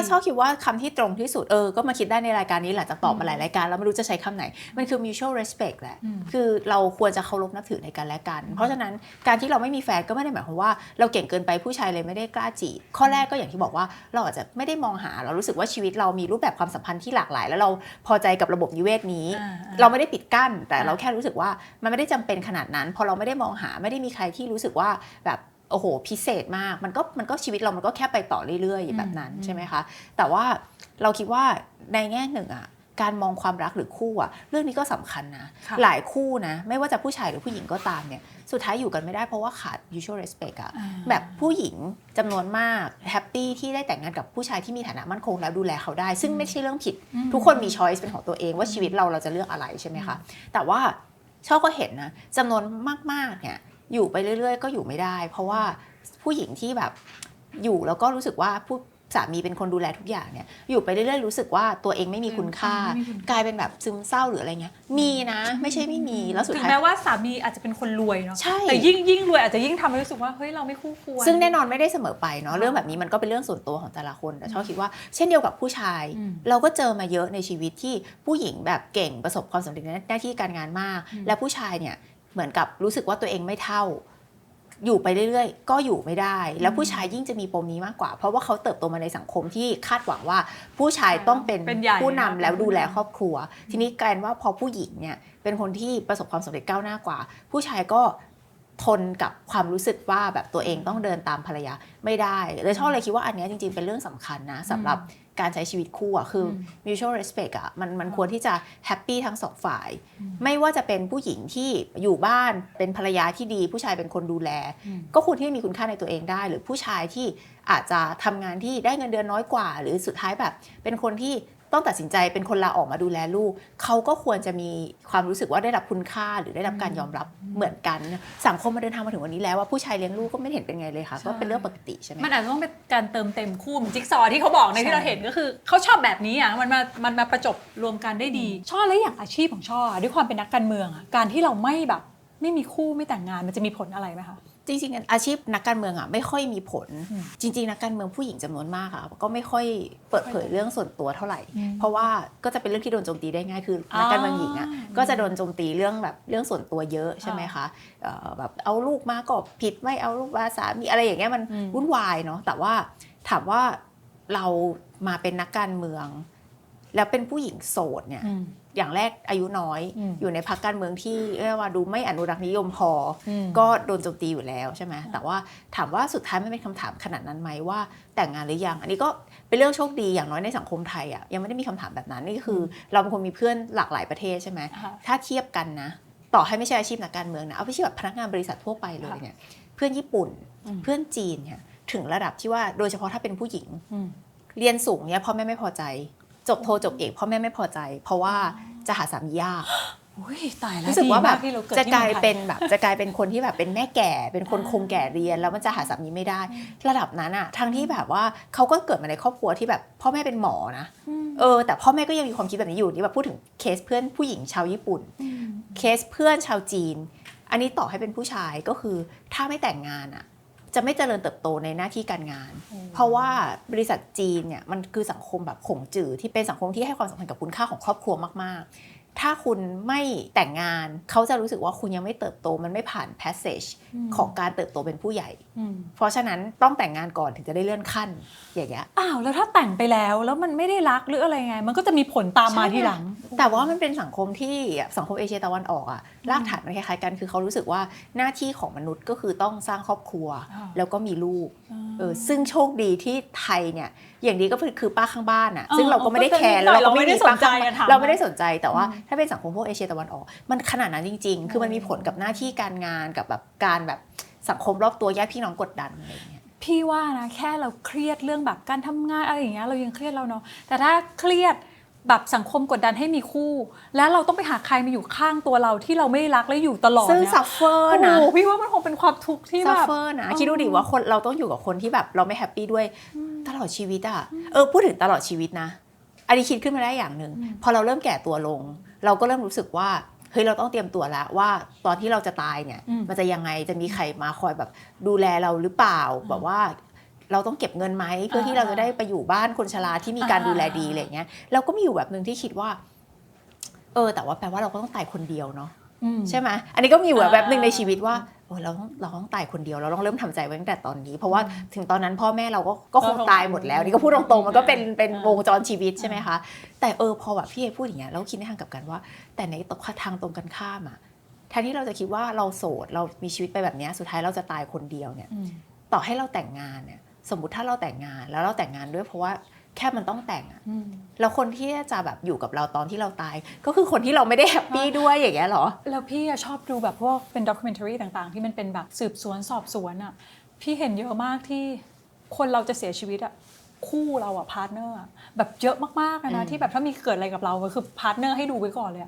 ชอบคิดว่าคำที่ตรงที่สุดก็มาคิดได้ในรายการนี้หลังจากตอบมาหลายรายการแล้วไม่รู้จะใช้คำไหนมันคือ mutual respect แหละคือเราควรจะเคารพนับถือในกันและกันเพราะฉะนั้นการที่เราไม่มีแฟนก็ไม่ได้หมายความว่าเราเก่งเกินไปผู้ชายเลยไม่ได้กล้าจีบข้อแรกก็อย่างที่บอกว่าเราอาจจะไม่ได้มองหาเรารู้สึกว่าชีวิตเรามีรูปแบบความสัมพันธ์ที่หลากหลายแล้วเราพอใจกับระบบนิเวศนี้เราไม่ได้ปิดกั้นแต่เราแค่รู้สึกว่ามันไม่ได้จำเป็นขนาดนั้นพอเราไม่ได้มองหาไม่ได้มีใครที่รู้สึกว่าแบบโอ้โหพิเศษมากมันก็ชีวิตเรามันก็แค่ไปต่อเรื่อยๆแบบนั้นใช่ไหมคะแต่ว่าเราคิดว่าในแง่หนึ่งการมองความรักหรือคู่เรื่องนี้ก็สำคัญนะหลายคู่นะไม่ว่าจะผู้ชายหรือผู้หญิงก็ตามเนี่ยสุดท้ายอยู่กันไม่ได้เพราะว่าขาด mutual respect แบบผู้หญิงจำนวนมากแฮปปี้ที่ได้แต่งงานกับผู้ชายที่มีฐานะมั่นคงแล้วดูแลเขาได้ซึ่งไม่ใช่เรื่องผิดทุกคนมี choice เป็นของตัวเองว่าชีวิตเราจะเลือกอะไรใช่ไหมคะแต่ว่าชอบก็เห็นนะจำนวนมากๆเนี่ยอยู่ไปเรื่อยๆก็อยู่ไม่ได้เพราะว่าผู้หญิงที่แบบอยู่แล้วก็รู้สึกว่าผู้สามีเป็นคนดูแลทุกอย่างเนี่ยอยู่ไปเรื่อยๆรู้สึกว่าตัวเองไม่มีคุณค่ากลายเป็นแบบซึมเศร้าหรืออะไรเงี้ยมีนะไม่ใช่ไม่มีแล้วสุดท้ายถึงแม้ว่าสามีอาจจะเป็นคนรวยเนาะ ใช่ แต่ยิ่งรวยอาจจะยิ่งทำให้รู้สึกว่าเฮ้ยเราไม่คู่ควร ซึ่งแน่นอนไม่ได้เสมอไปเนาะเรื่องแบบนี้มันก็เป็นเรื่องส่วนตัวของแต่ละคนแต่ชอบคิดว่าเช่นเดียวกับผู้ชายเราก็เจอมาเยอะในชีวิตที่ผู้หญิงแบบเก่งประสบความสำเร็จในหน้าที่การงานมากและผู้ชายเนี่ยเหมือนกับรู้สึกว่าตัวเองไม่เท่าอยู่ไปเรื่อยๆก็อยู่ไม่ได้แล้วผู้ชายยิ่งจะมีปมนี้มากกว่าเพราะว่าเขาเติบโตมาในสังคมที่คาดหวังว่าผู้ชายต้องเป็นผู้นำแล้วดูแลครอบครัวทีนี้กลายเป็นว่าพอผู้หญิงเนี่ยเป็นคนที่ประสบความสำเร็จก้าวหน้ากว่าผู้ชายก็ทนกับความรู้สึกว่าแบบตัวเองต้องเดินตามภรรยาไม่ได้เลยชอบเลยคิดว่าอันนี้จริงๆเป็นเรื่องสำคัญนะสำหรับการใช้ชีวิตคู่คือ mutual respect มันควรที่จะแฮปปี้ทั้งสองฝ่ายไม่ว่าจะเป็นผู้หญิงที่อยู่บ้านเป็นภรรยาที่ดีผู้ชายเป็นคนดูแลก็ควรที่มีคุณค่าในตัวเองได้หรือผู้ชายที่อาจจะทำงานที่ได้เงินเดือนน้อยกว่าหรือสุดท้ายแบบเป็นคนที่ต้องตัดสินใจเป็นคนลาออกมาดูแลลูกเขาก็ควรจะมีความรู้สึกว่าได้รับคุณค่าหรือได้รับการยอมรับเหมือนกันสังคมมันเดินทางมาถึงวันนี้แล้วว่าผู้ชายเลี้ยงลูกก็ไม่เห็นเป็นไงเลยค่ะก็เป็นเรื่องปกติใช่ไหมมันอาจจะต้องเป็นการเติมเต็มคู่เหมือนจิ๊กซอว์ที่เขาบอกในที่เราเห็นก็คือเขาชอบแบบนี้มันมาประจบรวมกันได้ดีช่อแล้วอย่างอาชีพของช่อด้วยความเป็นนักการเมืองการที่เราไม่มีคู่ไม่แต่งงานมันจะมีผลอะไรไหมคะจริงๆอาชีพนักการเมืองไม่ค่อยมีผลจริงๆนักการเมืองผู้หญิงจำนวนมากก็ไม่ค่อยเปิดเผยเรื่องส่วนตัวเท่าไหร่เพราะว่าก็จะเป็นเรื่องที่โดนโจมตีได้ง่ายคือนักการเมืองหญิงก็จะโดนโจมตีเรื่องส่วนตัวเยอะใช่ไหมคะแบบเอาลูกมาก็ผิดไม่เอาลูกมาสามีอะไรอย่างเงี้ยมันวุ่นวายเนาะแต่ว่าถามว่าเรามาเป็นนักการเมืองแล้วเป็นผู้หญิงโสดเนี่ยอย่างแรกอายุน้อยอยู่ในพรรคการเมืองที่เรียกว่าดูไม่อนุรักษ์นิยมพอก็โดนโจมตีอยู่แล้วใช่ไหมแต่ว่าถามว่าสุดท้ายมันเป็นคำถามขนาดนั้นไหมว่าแต่งงานหรือยังอันนี้ก็เป็นเรื่องโชคดีอย่างน้อยในสังคมไทยยังไม่ได้มีคำถามแบบนั้นนี่คือเราเป็นคนมีเพื่อนหลากหลายประเทศใช่ไหมถ้าเทียบกันนะต่อให้ไม่ใช่อาชีพนักการเมืองนะเอาไปเทียบแบบพนักงานบริษัททั่วไปเลยเนี่ยเพื่อนญี่ปุ่นเพื่อนจีนเนี่ยถึงระดับที่ว่าโดยเฉพาะถ้าเป็นผู้หญิงเรียนสูงเนี่ยพ่อแม่ไม่พอใจจบโทจบเอกพ่อแม่ไม่พอใจเพราะว่าจะหาสามียากตายแล้ว รู้สึกว่าแบบจะกลาย ที่ เป็นคนที่แบบเป็นแม่แก่เป็นคนคงแก่เรียนแล้วมันจะหาสามีไม่ได้ระดับนั้นทั้งที่แบบว่าเขาก็เกิดมาในครอบครัวที่แบบพ่อแม่เป็นหมอนะแต่พ่อแม่ก็ยังมีความคิดแบบนี้อยู่นี่แบบพูดถึงเคสเพื่อนผู้หญิงชาวญี่ปุ่นเคสเพื่อนชาวจีนอันนี้ต่อให้เป็นผู้ชายก็คือถ้าไม่แต่งงานจะไม่เจริญเติบโตในหน้าที่การงานเพราะว่าบริษัทจีนเนี่ยมันคือสังคมแบบขงจื่อที่เป็นสังคมที่ให้ความสำคัญกับคุณค่าของครอบครัวมากๆถ้าคุณไม่แต่งงานเขาจะรู้สึกว่าคุณยังไม่เติบโตมันไม่ผ่าน passage ของการเติบโตเป็นผู้ใหญ่เพราะฉะนั้นต้องแต่งงานก่อนถึงจะได้เลื่อนขั้นอย่างเงี้ยแล้วถ้าแต่งไปแล้วมันไม่ได้รักหรืออะไรไงมันก็จะมีผลตามมาทีหลังแต่ว่ามันเป็นสังคมที่สังคมเอเชียตะวันออกรากฐานมันคล้ายๆกันคือเขารู้สึกว่าหน้าที่ของมนุษย์ก็คือต้องสร้างครอบครัวแล้วก็มีลูกซึ่งโชคดีที่ไทยเนี่ยอย่างนี้ก็คือป้าข้างบ้านซึ่งเราก็ไม่ได้แคร์แล้วเราก็ไม่ได้สนใจเราไม่ได้สนใจแต่ว่าถ้าเป็นสังคมพวกเอเชียตะวันออกมันขนาดนั้นจริงๆคือมันมีผลกับหน้าที่การงานกับแบบการแบบสังคมรอบตัวญาติพี่น้องกดดันอะไรอย่างเงี้ยพี่ว่านะแค่เราเครียดเรื่องแบบการทำงานอะไรอย่างเงี้ยเรายังเครียดแล้วเนาะแต่ถ้าเครียดแบบสังคมกดดันให้มีคู่แล้วเราต้องไปหาใครมาอยู่ข้างตัวเราที่เราไม่รักและอยู่ตลอดซึ่งซัฟเฟอร์นะพี่ว่ามันคงเป็นความทุกข์ที่แบบซัฟเฟอร์นะคิดดูดิว่าคนเราต้องอยู่กับคนที่แบบเราไม่แฮปปี้ด้วยตลอดชีวิตพูดถึงตลอดชีวิตนะอันนี้คิดขึ้นมาได้อย่างนึงพอเราเริ่มแก่ตัวลงเราก็เริ่มรู้สึกว่าเฮ้ยเราต้องเตรียมตัวแล้วว่าตอนที่เราจะตายเนี่ยมันจะยังไงจะมีใครมาคอยแบบดูแลเราหรือเปล่าแบบว่า เราต้องเก็บเงินไหมเพื่อที่เราจะได้ไปอยู่บ้านคนชราที่มีการดูแลดีอะไรอย่างเงี้ยเราก็มีอยู่แบบนึงที่คิดว่าแต่ว่าแปลว่าเราก็ต้องตายคนเดียวเนาะใช่ไหมอันนี้ก็มีอยู่แบบนึงในชีวิตว่าเราต้องตายคนเดียวเราต้องเริ่มทำใจไว้ตั้งแต่ตอนนี้เพราะว่าถึงตอนนั้นพ่อแม่เราก็คงตายหมดแล้วนี่ก็พูดตรงๆมันก็เป็นวงจรชีวิตใช่ไหมคะแต่พอแบบพี่เอพูดอย่างเงี้ยเราคิดในทางกลับกันว่าแต่ในทางตรงกันข้ามอะแทนที่เราจะคิดว่าเราโสดเรามีชีวิตไปแบบนี้สุดท้ายเราจะตายคนเดียวเนี่ยต่อให้เราแต่งงานเนี่ยสมมุติถ้าเราแต่งงานแล้วเราแต่งงานด้วยเพราะว่าแค่มันต้องแต่งอะแล้วคนที่จะแบบอยู่กับเราตอนที่เราตายก็คือคนที่เราไม่ได้แฮปปี้ด้วยอย่างเงี้ยเหรอแล้วพี่ชอบดูแบบพวกเป็นด็อกิเมนทารีต่างๆที่มันเป็นแบบสืบสวนสอบสวนอ่ะพี่เห็นเยอะมากที่คนเราจะเสียชีวิตอ่ะคู่เราอ่ะพาร์ทเนอร์แบบเยอะมากๆนะที่แบบถ้ามีเกิดอะไรกับเราก็คือพาร์ทเนอร์ให้ดูไว้ก่อนเลย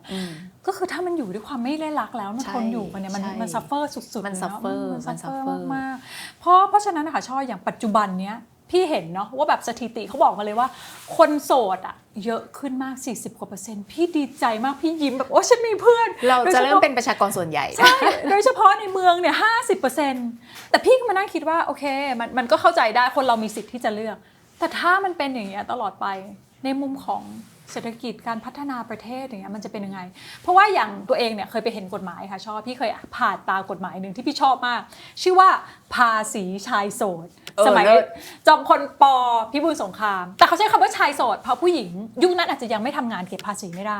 ก็คือถ้ามันอยู่ด้วยความไม่ได้รักแล้วมันทนอยู่กันเนี่ยมันซัฟเฟอร์สุดๆมันซัฟเฟอร์มากๆเพราะฉะนั้นนะคะช่ออย่างปัจจุบันเนี้ยพี่เห็นเนาะว่าแบบสถิติเขาบอกมาเลยว่าคนโสดอ่ะเยอะขึ้นมาก40%พี่ดีใจมากพี่ยิ้มแบบโอ้ฉันมีเพื่อนเราจะเริ่มเป็นประชากรส่วนใหญ่ใช่โดยเฉพาะในเมืองเนี่ย50%แต่พี่ก็มานั่งคิดว่าโอเคมันก็เข้าใจได้คนเรามีสิทธิ์ที่จะเลือกแต่ถ้ามันเป็นอย่างเงี้ยตลอดไปในมุมของเศรษฐกิจการพัฒนาประเทศอย่างเงี้ยมันจะเป็นยังไงเพราะว่าอย่างตัวเองเนี่ยเคยไปเห็นกฎหมายค่ะชอบพี่เคยผ่านตากฎหมายหนึ่งที่พี่ชอบมากชื่อว่าภาษีชายโสดสมัยจอมพลป.พิบูลสงครามแต่เขาใช้คำว่าชายโสดเพราะผู้หญิงยุคนั้นอาจจะยังไม่ทำงานเก็บภาษีไม่ได้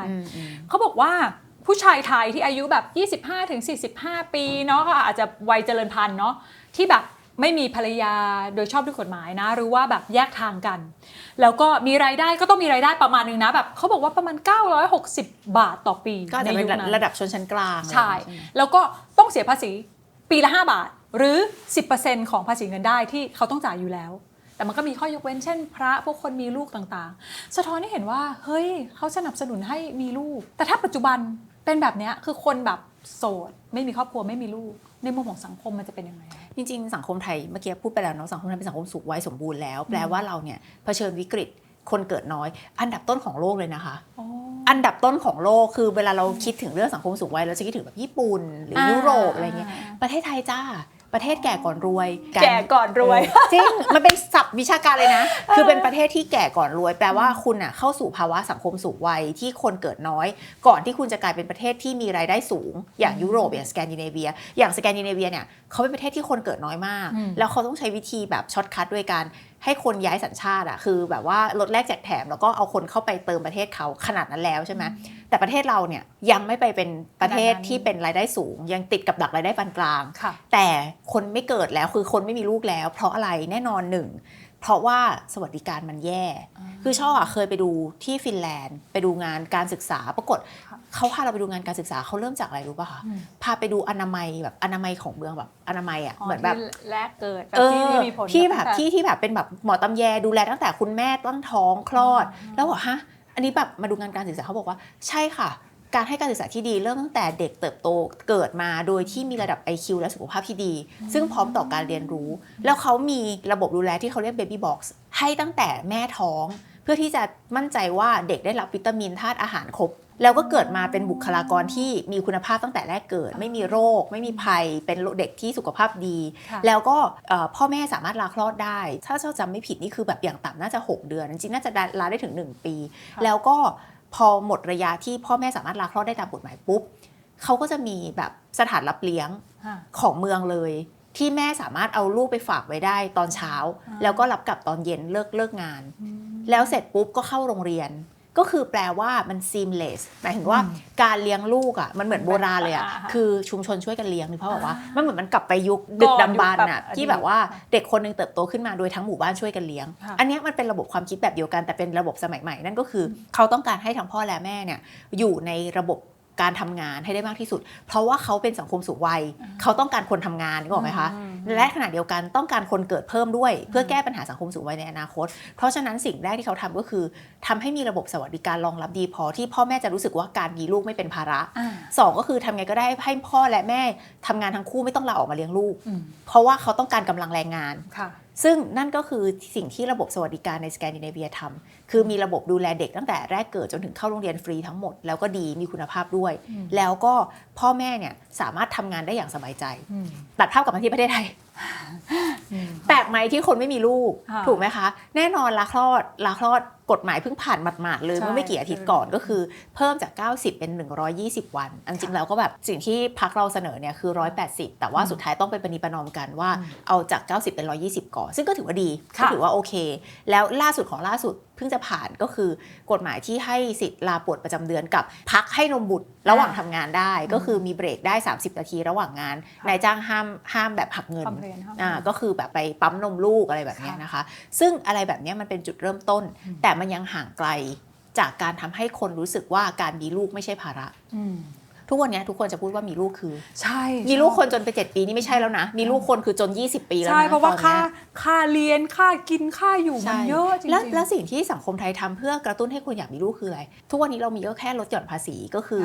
เขาบอกว่าผู้ชายไทยที่อายุแบบ25-45 ปีเนาะก็อาจจะวัยเจริญพันธุ์เนาะที่แบบไม่มีภรรยาโดยชอบด้วยกฎหมายนะหรือว่าแบบแยกทางกันแล้วก็มีรายได้ก็ต้องมีรายได้ประมาณนึงนะแบบเขาบอกว่าประมาณ960 บาทต่อปีก็จะเป็นระดับชนชั้นกลางใช่แล้วก็ต้องเสียภาษีปีละ5 บาทหรือ 10% ของภาษีเงินได้ที่เขาต้องจ่ายอยู่แล้วแต่มันก็มีข้อยกเว้นเช่นพระพวกคนมีลูกต่างๆสะท้อนให้เห็นว่าเฮ้ยเขาสนับสนุนให้มีลูกแต่ถ้าปัจจุบันเป็นแบบนี้คือคนแบบโสดไม่มีครอบครัวไม่มีลูกในมุมของสังคมมันจะเป็นยังไงจริงๆสังคมไทยเมื่อกี้พูดไปแล้วเนาะสังคมไทยเป็นสังคมสูงวัยสมบูรณ์แล้วแปลว่าเราเนี่ยเผชิญวิกฤตคนเกิดน้อยอันดับต้นของโลกเลยนะคะอันดับต้นของโลกคือเวลาเราคิดถึงเรื่องสังคมสูงวัยเราจะคิดถึงแบบญี่ปุ่นหรือยุโรปอะไรเงี้ยประเทศไทยจ้าประเทศแก่ก่อนรวยแก่ก่อนรวยจริงมันเป็นศัพท์วิชาการเลยนะคือเป็นประเทศที่แก่ก่อนรวยแปลว่าคุณอ่ะเข้าสู่ภาวะสังคมสูงวัยที่คนเกิดน้อยก่อนที่คุณจะกลายเป็นประเทศที่มีรายได้สูงอย่างยุโรปอย่างสแกนดิเนเวียเนี่ยเขาเป็นประเทศที่คนเกิดน้อยมากแล้วเขาต้องใช้วิธีแบบช็อตคัทด้วยการให้คนย้ายสัญชาติอ่ะคือแบบว่าลดแลกแจกแถมแล้วก็เอาคนเข้าไปเติมประเทศเขาขนาดนั้นแล้วใช่ไหมแต่ประเทศเราเนี่ยยังไม่ไปเป็นประเทศที่เป็นรายได้สูงยังติดกับดักรายได้ปานกลางแต่คนไม่เกิดแล้วคือคนไม่มีลูกแล้วเพราะอะไรแน่นอนหนึ่งเพราะว่าสวัสดิการมันแย่คือช่อเคยไปดูที่ฟินแลนด์ไปดูงานการศึกษาปรากฏเขาพาเราไปดูงานการศึกษาเขาเริ่มจากอะไรรู้ป่ะคะพาไปดูอนามัยแบบอนามัยของเมืองแบบอนามัยอ่ะเหมือนแบบแรกเกิดที่มีผลที่แบบที่แบบเป็นแบบหมอตำแยดูแลตั้งแต่คุณแม่ตั้งท้องคลอดแล้วบอกฮะอันนี้แบบมาดูงานการศึกษาเขาบอกว่าใช่ค่ะการให้การศึกษาที่ดีเริ่มตั้งแต่เด็กเติบโตเกิดมาโดยที่มีระดับ IQ และสุขภาพที่ดีซึ่งพร้อมต่อการเรียนรู้แล้วเขามีระบบดูแลที่เขาเรียก Baby Box ให้ตั้งแต่แม่ท้องเพื่อที่จะมั่นใจว่าเด็กได้รับวิตามินธาตุอาหารครบแล้วก็เกิดมาเป็นบุคลากรที่มีคุณภาพตั้งแต่แรกเกิดไม่มีโรคไม่มีภัยเป็นเด็กที่สุขภาพดีแล้วก็พ่อแม่สามารถลาคลอดได้ถ้าเจ้าจำไม่ผิดนี่คือแบบอย่างต่ำน่าจะ6 เดือนจริงๆน่าจะลาได้ถึง1 ปีแล้วก็พอหมดระยะที่พ่อแม่สามารถลาคลอดได้ตามกฎหมายปุ๊บเขาก็จะมีแบบสถานรับเลี้ยงของเมืองเลยที่แม่สามารถเอาลูกไปฝากไว้ได้ตอนเช้าแล้วก็รับกลับตอนเย็นเลิกงานแล้วเสร็จปุ๊บก็เข้าโรงเรียนก็คือแปลว่ามัน seamless หมายถึงว่าการเลี้ยงลูกอ่ะมันเหมือนโบราณเลยอ่ะคือชุมชนช่วยกันเลี้ยงเพราะบอกว่ามันเหมือนมันกลับไปยุคดึกดำบรรพ์อ่ะที่แบบว่าเด็กคนนึงเติบโตขึ้นมาโดยทั้งหมู่บ้านช่วยกันเลี้ยงอันนี้มันเป็นระบบความคิดแบบเดียวกันแต่เป็นระบบสมัยใหม่นั่นก็คือเขาต้องการให้ทั้งพ่อและแม่เนี่ยอยู่ในระบบการทำงานให้ได้มากที่สุดเพราะว่าเขาเป็นสังคมสูงวัยเขาต้องการคนทำงานนึกออกไหมคะและขณะเดียวกันต้องการคนเกิดเพิ่มด้วยเพื่อแก้ปัญหาสังคมสูงวัยในอนาคตเพราะฉะนั้นสิ่งแรกที่เขาทำก็คือทำให้มีระบบสวัสดิการรองรับดีพอที่พ่อแม่จะรู้สึกว่าการมีลูกไม่เป็นภาระ2ก็คือทำไงก็ได้ให้พ่อและแม่ทำงานทั้งคู่ไม่ต้องลาออกมาเลี้ยงลูกเพราะว่าเขาต้องการกำลังแรงงานซึ่งนั่นก็คือสิ่งที่ระบบสวัสดิการในสแกนดิเนเวียทำคือมีระบบดูแลเด็กตั้งแต่แรกเกิดจนถึงเข้าโรงเรียนฟรีทั้งหมดแล้วก็ดีมีคุณภาพด้วยแล้วก็พ่อแม่เนี่ยสามารถทำงานได้อย่างสบายใจตัดภาพกลับมาที่ประเทศไทย กไหมที่คนไม่มีลูก ค่ะ ถูกไหมคะแน่นอนลาคลอดกฎหมายเพิ่งผ่านหมาดๆเลย ใช่ เมื่อไม่กี่อาทิตย์ก่อนก็คือเพิ่มจาก90เป็น120 วันจริงๆแล้วก็แบบสิ่งที่พรรคเราเสนอเนี่ยคือ180แต่ว่าสุดท้ายต้องไปประนีประนอมกันว่าเอาจาก90เป็น120ก่อนซึ่งก็ถือว่าดีก็ถือว่าโอเค แล้วล่าสุดเพิ่งจะผ่านก็คือกฎหมายที่ให้สิทธิ์ลาป่วยประจำเดือนกับพักให้นมบุตรระหว่างทำงานได้ก็คือมีเบรกได้30นาทีระหว่างงานนายจ้างห้ามแบบหักเงิน ก็คือแบบไปปั๊มนมลูกอะไรแบบนี้นะคะ ซึ่งอะไรแบบนี้มันเป็นจุดเริ่มต้น แต่มันยังห่างไกลจากการทำให้คนรู้สึกว่าการมีลูกไม่ใช่ภาระทุกวันนี้ทุกคนจะพูดว่ามีลูกคือ ใช่ มีลูกคนจนไป7 ปีนี่ไม่ใช่แล้วนะมีลูกคนคือจน20 ปีแล้วนะ ใช่เพราะว่า ตอนนี้ย ค่าเรียนค่ากินค่าอยู่มันเยอะจริงๆ แล้วสิ่งที่สังคมไทยทำเพื่อกระตุ้นให้คนอยากมีลูกคืออะไร ทุกวันนี้เรามีก็แค่ลดหย่อนภาษีก็คือ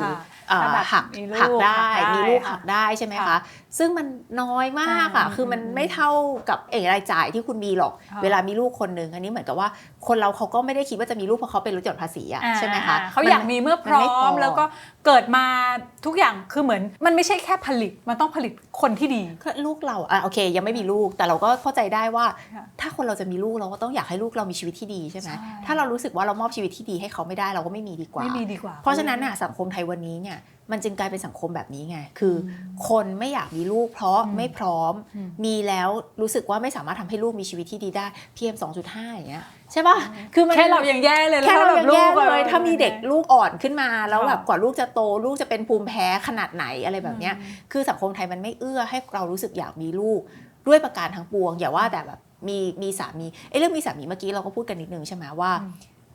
ถ้าแบบ หัก มีลูก หักได้ หักได้ มีลูก ค่ะ หักได้ใช่ไหม ค่ะ คะซึ่งมันน้อยมากอ่ะคือมันไม่เท่ากับรายจ่ายที่คุณมีหรอก ค่ะ เวลามีลูกคนหนึ่งอันนี้เหมือนกับว่าคนเราเขาก็ไม่ได้คิดว่าจะมีลูกเพราะเขาเป็นลดหย่อนภาษีอ่ะใช่ไหมคะ เขาอยากมีเมื่อพร้ นไม่ อมแล้วก็เกิดมาทุกอย่างคือเหมือนมันไม่ใช่แค่ผลิตมันต้องผลิตคนที่ดี ก็ลูกเราโอเคยังไม่มีลูกแต่เราก็เข้าใจได้ว่า ค่ะ ถ้าคนเราจะมีลูกเราก็ต้องอยากให้ลูกเรามีชีวิตที่ดีใช่ไหม ใช่ ถ้าเรารู้สึกว่าเรามอบชีวิตที่ดีให้เขาไม่ได้เราก็ไม่มีดีกว่า ไม่มีดีกว่า เพราะฉะนั้นน่ะสังคมไทยวันนี้เนี่ยมันจึงกลายเป็นสังคมแบบนี้ไงคืออคนไม่อยากมีลูกเพราะไม่พร้อม มีแล้วรู้สึกว่าไม่สามารถทำให้ลูกมีชีวิตที่ดีได้ PM 2.5 อย่างเงี้ยใช่ป่ะคือมัน แค่เรายังแย่เลย แค่เรายังแย่ ล้ว เลยถ้ามีเด็กลูกอ่อนขึ้นมาแล้ว ค่ะ แบบกว่าลูกจะโตลูกจะเป็นภูมิแพ้ขนาดไหนอะไรแบบเนี้ยคือสังคมไทยมันไม่เอื้อให้เรารู้สึกอยากมีลูกด้วยประการทั้งปวงอย่าว่าแต่แบบมีสามีเรื่องมีสามีเมื่อกี้เราก็พูดกันนิดนึงใช่ไหมว่า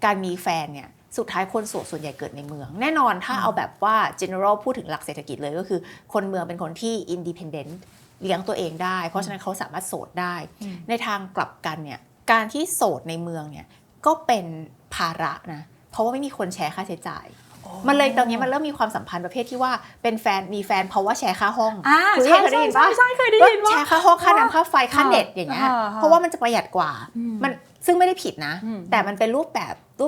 การมีแฟนเนี่ยสุดท้ายคนโสดส่วนใหญ่เกิดในเมือง แน่นอนถ้าเอาแบบว่า general พูดถึงหลักเศรษฐกิจเลยก็คือคนเมืองเป็นคนที่ independent เลี้ยงตัวเองได้ เพราะฉะนั้นเขาสามารถโสดได้ ในทางกลับกันเนี่ยการที่โสดในเมืองเนี่ยก็เป็นภาระนะเพราะว่าไม่มีคนแชร์ค่าใช้จ่าย มันเลยตอนนี้มันเริ่มมีความสัมพันธ์ประเภทที่ว่าเป็นแฟนมีแฟนเพราะว่าแชร์ค่าห้อง ใช่ใช่ใช่ใช่เคยได้ยินว่า แชร์ค่าห้องค่าน้ำค่าไฟค่าเน็ตอย่างเงี้ย ค่ะ เพราะว่ามันจะประหยัดกว่ามันซึ่งไม่ได้ผิดนะ อืม แต่มันเป็นรูปแ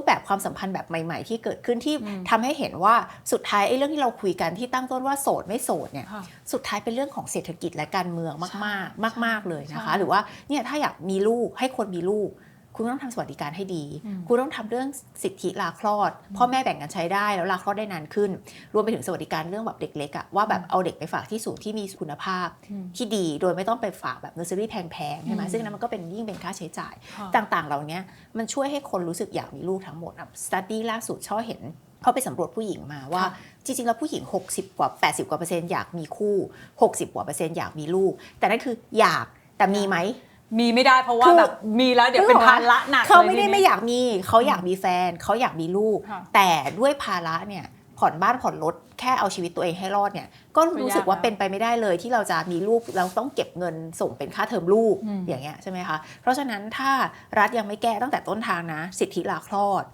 บบความสัมพันธ์แบบใหม่ๆ ที่เกิดขึ้นที่ทำให้เห็นว่าสุดท้ายไอ้เรื่องที่เราคุยกันที่ตั้งต้นว่าโสดไม่โสดเนี่ย ค่ะ สุดท้ายเป็นเรื่องของเศรษฐกิจและการเมืองมากๆมากๆเลยนะคะ ใช่ หรือว่าเนี่ยถ้าอยากมีลูกให้คนมีลูก คุณต้องทำสวัสดิการให้ดี คุณต้องทำเรื่องสิทธิลาคลอดพ่อแม่แบ่งกันใช้ได้แล้วลาคลอดได้นานขึ้น รวมไปถึงสวัสดิการเรื่องแบบเด็กเล็กอะว่าแบบเอาเด็กไปฝากที่ศูนย์ที่มีคุณภาพที่ดี โดยไม่ต้องไปฝากแบบเนอร์เซอรี่แพงๆใช่ไหมซึ่งนั้นมันก็เป็นยิ่งเป็นค่าใช้จ่าย ค่ะ ต่างๆเหล่านี้มันช่วยให้คนรู้สึกอยากมีลูกทั้งหมดสตัดดี้ล่าสุดช่อเห็นเขาไปสำรวจผู้หญิงมาว่าจริงๆแล้วผู้หญิง60กว่า80กว่าเปอร์เซ็นต์อยากมีคู่60กว่าเปอร์เซ็นต์อยากมีลูกแต่นั่นคืออยากแต่มีไหม มีไม่ได้เพราะว่า คือ แบบมีแล้วเดี๋ยวเป็นภาระหนัก เขาไม่ ล ได้ ทีนี้ ไม่อยากมีเขาอยากมีแฟนเขาอยากมีลูก ค่ะ แต่ด้วยภาระเนี่ยผ่อนบ้านผ่อนรถแค่เอาชีวิตตัวเองให้รอดเนี่ยก็รู้สึกว่าเป็นไปไม่ได้เลยที่เราจะมีลูกเราต้องเก็บเงินส่งเป็นค่าเทอมลูกอย่างเงี้ยใช่ไหมคะเพราะฉะนั้นถ้ารัฐยังไม่แก้ตั้งแต่ต้นทางนะสิทธิลาคลอด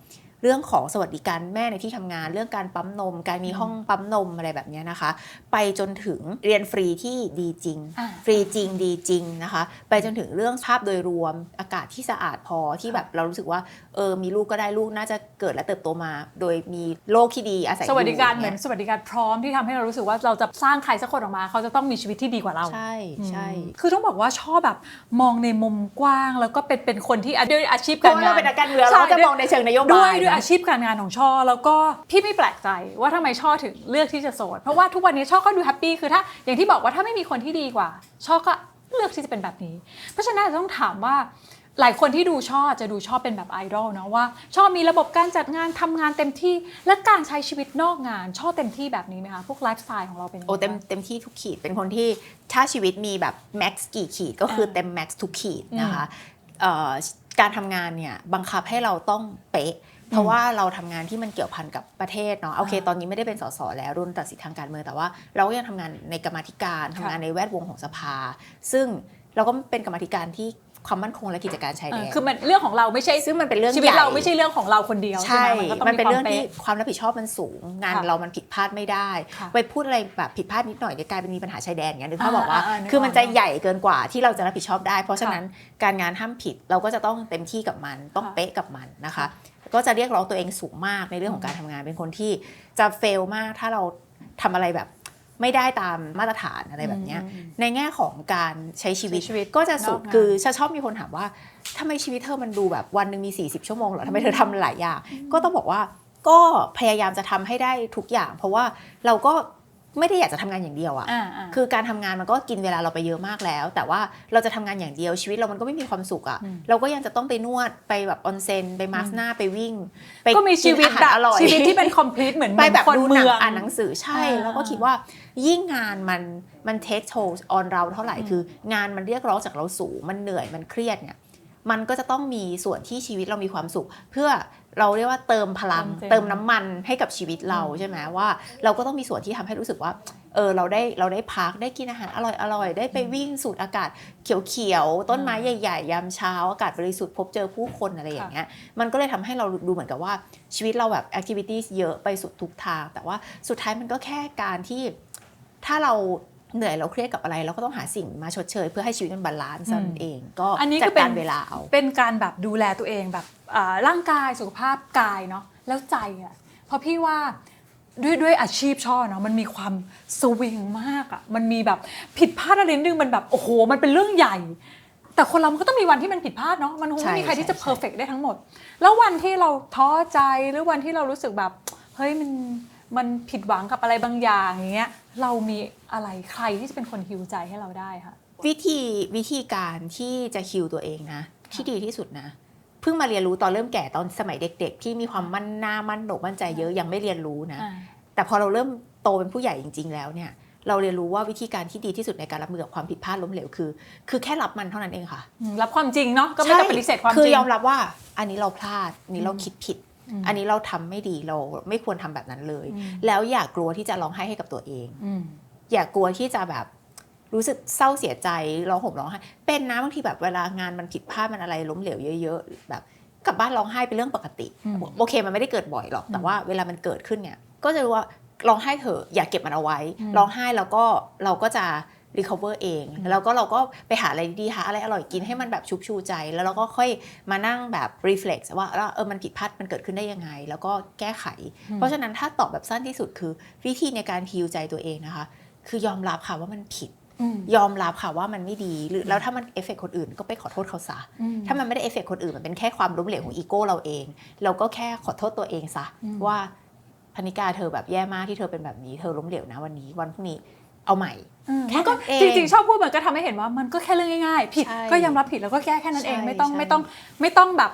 เรื่องของสวัสดิการแม่ในที่ทำงานเรื่องการปั๊มนมการมีห้องปั๊มนมอะไรแบบนี้นะคะ ไปจนถึงเรียนฟรีที่ดีจริง ฟรีจริงดีจริงนะคะไปจนถึงเรื่องภาพโดยรวมอากาศที่สะอาดพอที่แบบเรารู้สึกว่ามีลูกก็ได้ลูกน่าจะเกิดและเติบโตมา โดยมีโลกที่ดีอาศัยอยู่ สวัสดิการเหมือน ย สวัสดิการพร้อมที่ทำให้เรารู้สึกว่าเราจะสร้างใครสักคนออกมาเขาจะต้องมีชีวิตที่ดีกว่าเรา ใช่ใช่ คือต้องบอกว่าชอบแบบมองในมุมกว้างแล้วก็เป็นคนที่ด้วยอาชีพ เพ การ ราะว่า งา เรา น เป็นนักการเมือง ใช่ เราจะมองในเชิงนโย ด้ว บาย ย ด้วย นะ อาชีพการงานของช่อแล้วก็พี่ไม่แปลกใจว่าทำไมช่อถึงเลือกที่จะโสดเพราะว่าทุกวันนี้ช่อก็ดูแฮปปี้คือถ้าอย่างที่บอกว่าถ้าไม่มีคนที่ดีกว่าช่อก็เลือกที่จะเป็นแบบนี้ เพราะฉะนั้นต้องถามว่าหลายคนที่ดูช่อจะดูช่อเป็นแบบไอดอลเนาะว่าช่อมีระบบการจัดงานทำงานเต็มที่และการใช้ชีวิตนอกงานช่อเต็มที่แบบนี้ไหมคะพวกไลฟ์สไตล์ของเราเป็นยังไง โอ้เต็ม บ้าง เต็มที่ทุกขีดเป็นคนที่ถ้าชีวิตมีแบบแม็กซ์กี่ขีดก็คือเต็มแม็กซ์ทุกขีดนะคะการทำงานเนี่ยบังคับให้เราต้องเป๊ะเพราะว่าเราทำงานที่มันเกี่ยวพันกับประเทศเนาะโอเคตอนนี้ไม่ได้เป็นสสแล้วรุ่นตัดสิทธิทางการเมืองแต่ว่าเราก็ยังทำงานในกรรมาธิการทำงานในแวดวงของสภา ซึ่งเราก็เป็นกรรมาธิการที่ความมั่นคงและกิจการชายแดน คือมันเรื่องของเราไม่ใช่ ซึ่งมันเป็นเรื่อง ชีวิต ใหญ่ เราไม่ใช่เรื่องของเราคนเดียว ใช่ ไห มันเป็นเรื่อง ควา ที่ ป๊ะ ความรับผิดชอบมันสูง งาน ค่ะ เรามันผิดพลาดไม่ได้ ค่ะ ไปพูดอะไรแบบผิดพลาดนิดหน่อยจะกลายเป็นมีปัญหาชายแดนอย่างเงี้ยนึกภาพบอกว่า นึกออก คือมันจะใหญ่เกินกว่าที่เราจะรับผิดชอบได้ เพราะฉะนั้นการงานห้ามผิดเราก็จะต้องเต็มที่กับมันต้องเป๊ะกับมันนะคะก็จะเรียกร้องตัวเองสูงมากในเรื่องของการทำงานเป็นคนที่จะเฟลมากถ้าเราทำอะไรแบบ ไม่ได้ตามมาตรฐานอะไรแบบเนี้ยในแง่ของการใช้ชีวิต ใช้ชีวิต ก็จะสุด นอกงาน คือชอบมีคนถามว่าทำไมชีวิตเธอมันดูแบบวันหนึ่งมี40ชั่วโมงเหรอทำไมเธอทำหลายอย่างก็ต้องบอกว่าก็พยายามจะทำให้ได้ทุกอย่าง เพราะว่าเราก็ไม่ได้อยากจะทำงานอย่างเดียวอะ คือการทำงานมันก็กินเวลาเราไปเยอะมากแล้ว แต่ว่าเราจะทำงานอย่างเดียวชีวิตเรามันก็ไม่มีความสุขอะเราก็ยังจะต้องไปนวดไปแบบออนเซ็นไปมาสก์หน้าไปวิ่งไป ก็มีชีวิต กินอาหาร แบบ อร่อย ชีวิตที่เป็น complete เหมือน ไปแบบ คน ดูห เมื นัง อง อ่านหนังสือใช่ แล้วก็คิดว่ายิ่งงานมัน take toll on เราเท่าไหร่คืองานมันเรียกร้องจากเราสูงมันเหนื่อยมันเครียดเนี่ยมันก็จะต้องมีส่วนที่ชีวิตเรามีความสุข เพื่อเราเรียกว่าเติมพลังเติมน้ำมันให้กับชีวิตเราใช่ไหมว่าเราก็ต้องมีส่วนที่ทำให้รู้สึกว่าเราได้พักได้กินอาหารอร่อยได้ไปวิ่งสูดอากาศเขียวๆต้นไม้ใหญ่ๆยามเช้าอากาศบริสุทธิ์พบเจอผู้คนอะไรอย่างเงี้ยมันก็เลยทำให้เราดูเหมือนกับว่าชีวิตเราแบบ activities เยอะไปสุดทุกทางแต่ว่าสุดท้ายมันก็แค่การที่ถ้าเราเหนื่อยเราเครียดกับอะไรเราก็ต้องหาสิ่งมาชดเชยเพื่อให้ชีวิตมันบาลานซ์นั่นเองก็ อันนี้ จั ก็ ด เป็น การเวลาเอา เป็นการแบบดูแลตัวเองแบบร่างกายสุขภาพกายเนาะแล้วใจอ่ะเพราะพี่ว่าด้วยอาชีพช่อเนาะมันมีความสวิงมากอ่ะมันมีแบบผิดพลาดอะไรนิดนึงมันแบบโอ้โหมันเป็นเรื่องใหญ่ แต่คนเรามันก็ต้องมีวันที่มันผิดพลาดเนาะมันคงไม่มีใครที่จะเพอร์เฟกต์ได้ทั้งหมดแล้ววันที่เราท้อใจหรือวันที่เรารู้สึกแบบเฮ้ยมันผิดหวังกับอะไรบางอย่างอย่างเงี้ยเรามีอะไรใครที่จะเป็นคนฮีลใจให้เราได้คะวิธีการที่จะคิวตัวเองนะที่ดีที่สุดนะเพิ่งมาเรียนรู้ตอนเริ่มแก่ตอนสมัยเด็กๆที่มีความมั่นหน้ามั่นอกมั่นใจเยอะยังไม่เรียนรู้นะแต่พอเราเริ่มโตเป็นผู้ใหญ่จริงๆแล้วเนี่ยเราเรียนรู้ว่าวิธีการที่ดีที่สุดในการรับมือกับความผิดพลาดล้มเหลวคือแค่รับมันเท่านั้นเองค่ะ รับความจริงเนาะก็ไม่ต้องปฏิเสธความจริงคือยอมรับว่าอันนี้เราพลาดอันนี้เราคิดผิดอันนี้เราทำไม่ดีเราไม่ควรทำแบบนั้นเลยแล้วอย่ากลัวที่จะร้องไห้ให้กับตัวเองอย่ากลัวที่จะแบบรู้สึกเศร้าเสียใจร้องห่มร้องไห้เป็นนะบางทีแบบเวลางานมันผิดพลาดมันอะไรล้มเหลวเยอะๆแบบกลับบ้านร้องไห้เป็นเรื่องปกติโอเคมันไม่ได้เกิดบ่อยหรอกแต่ว่าเวลามันเกิดขึ้นเนี่ยก็จะรู้ว่าร้องไห้เถอะอย่าเก็บมันเอาไว้ร้องไห้แล้วก็เราก็จะ recover เองแล้วก็เราก็ไปหาอะไรดีหาอะไรอร่อยกินให้มันแบบชุบชูใจแล้วเราก็ค่อยมานั่งแบบ reflect ว่ามันผิดพลาดมันเกิดขึ้นได้ยังไงแล้วก็แก้ไขเพราะฉะนั้นถ้าตอบแบบสั้นที่สุดคือวิธีในการฮีลใจตัวเองนะคะคือยอมรับค่ะว่ามันผิดยอมรับค่ะว่ามันไม่ดีหรือแล้วถ้ามันเอฟเฟกต์คนอื่นก็ไปขอโทษเขาซะถ้ามันไม่ได้เอฟเฟกต์คนอื่นมันเป็นแค่ความล้มเหลวของอีโก้เราเองเราก็แค่ขอโทษตัวเองซะว่าพนิกาเธอแบบแย่มากที่เธอเป็นแบบนี้เธอล้มเหลวนะวันนี้วันพรุ่งนี้เอาใหม่แค่ ก็ นั้นเอง จริงๆชอบพูดมันก็ทำให้เห็นว่ามันก็แค่เรื่องง่ายๆผิด ใช่ ก็ยอมรับผิดแล้วก็แก้แค่นั้นเอง ใช่ ไม่ต้อง ใช่ ไม่ต้องแบบ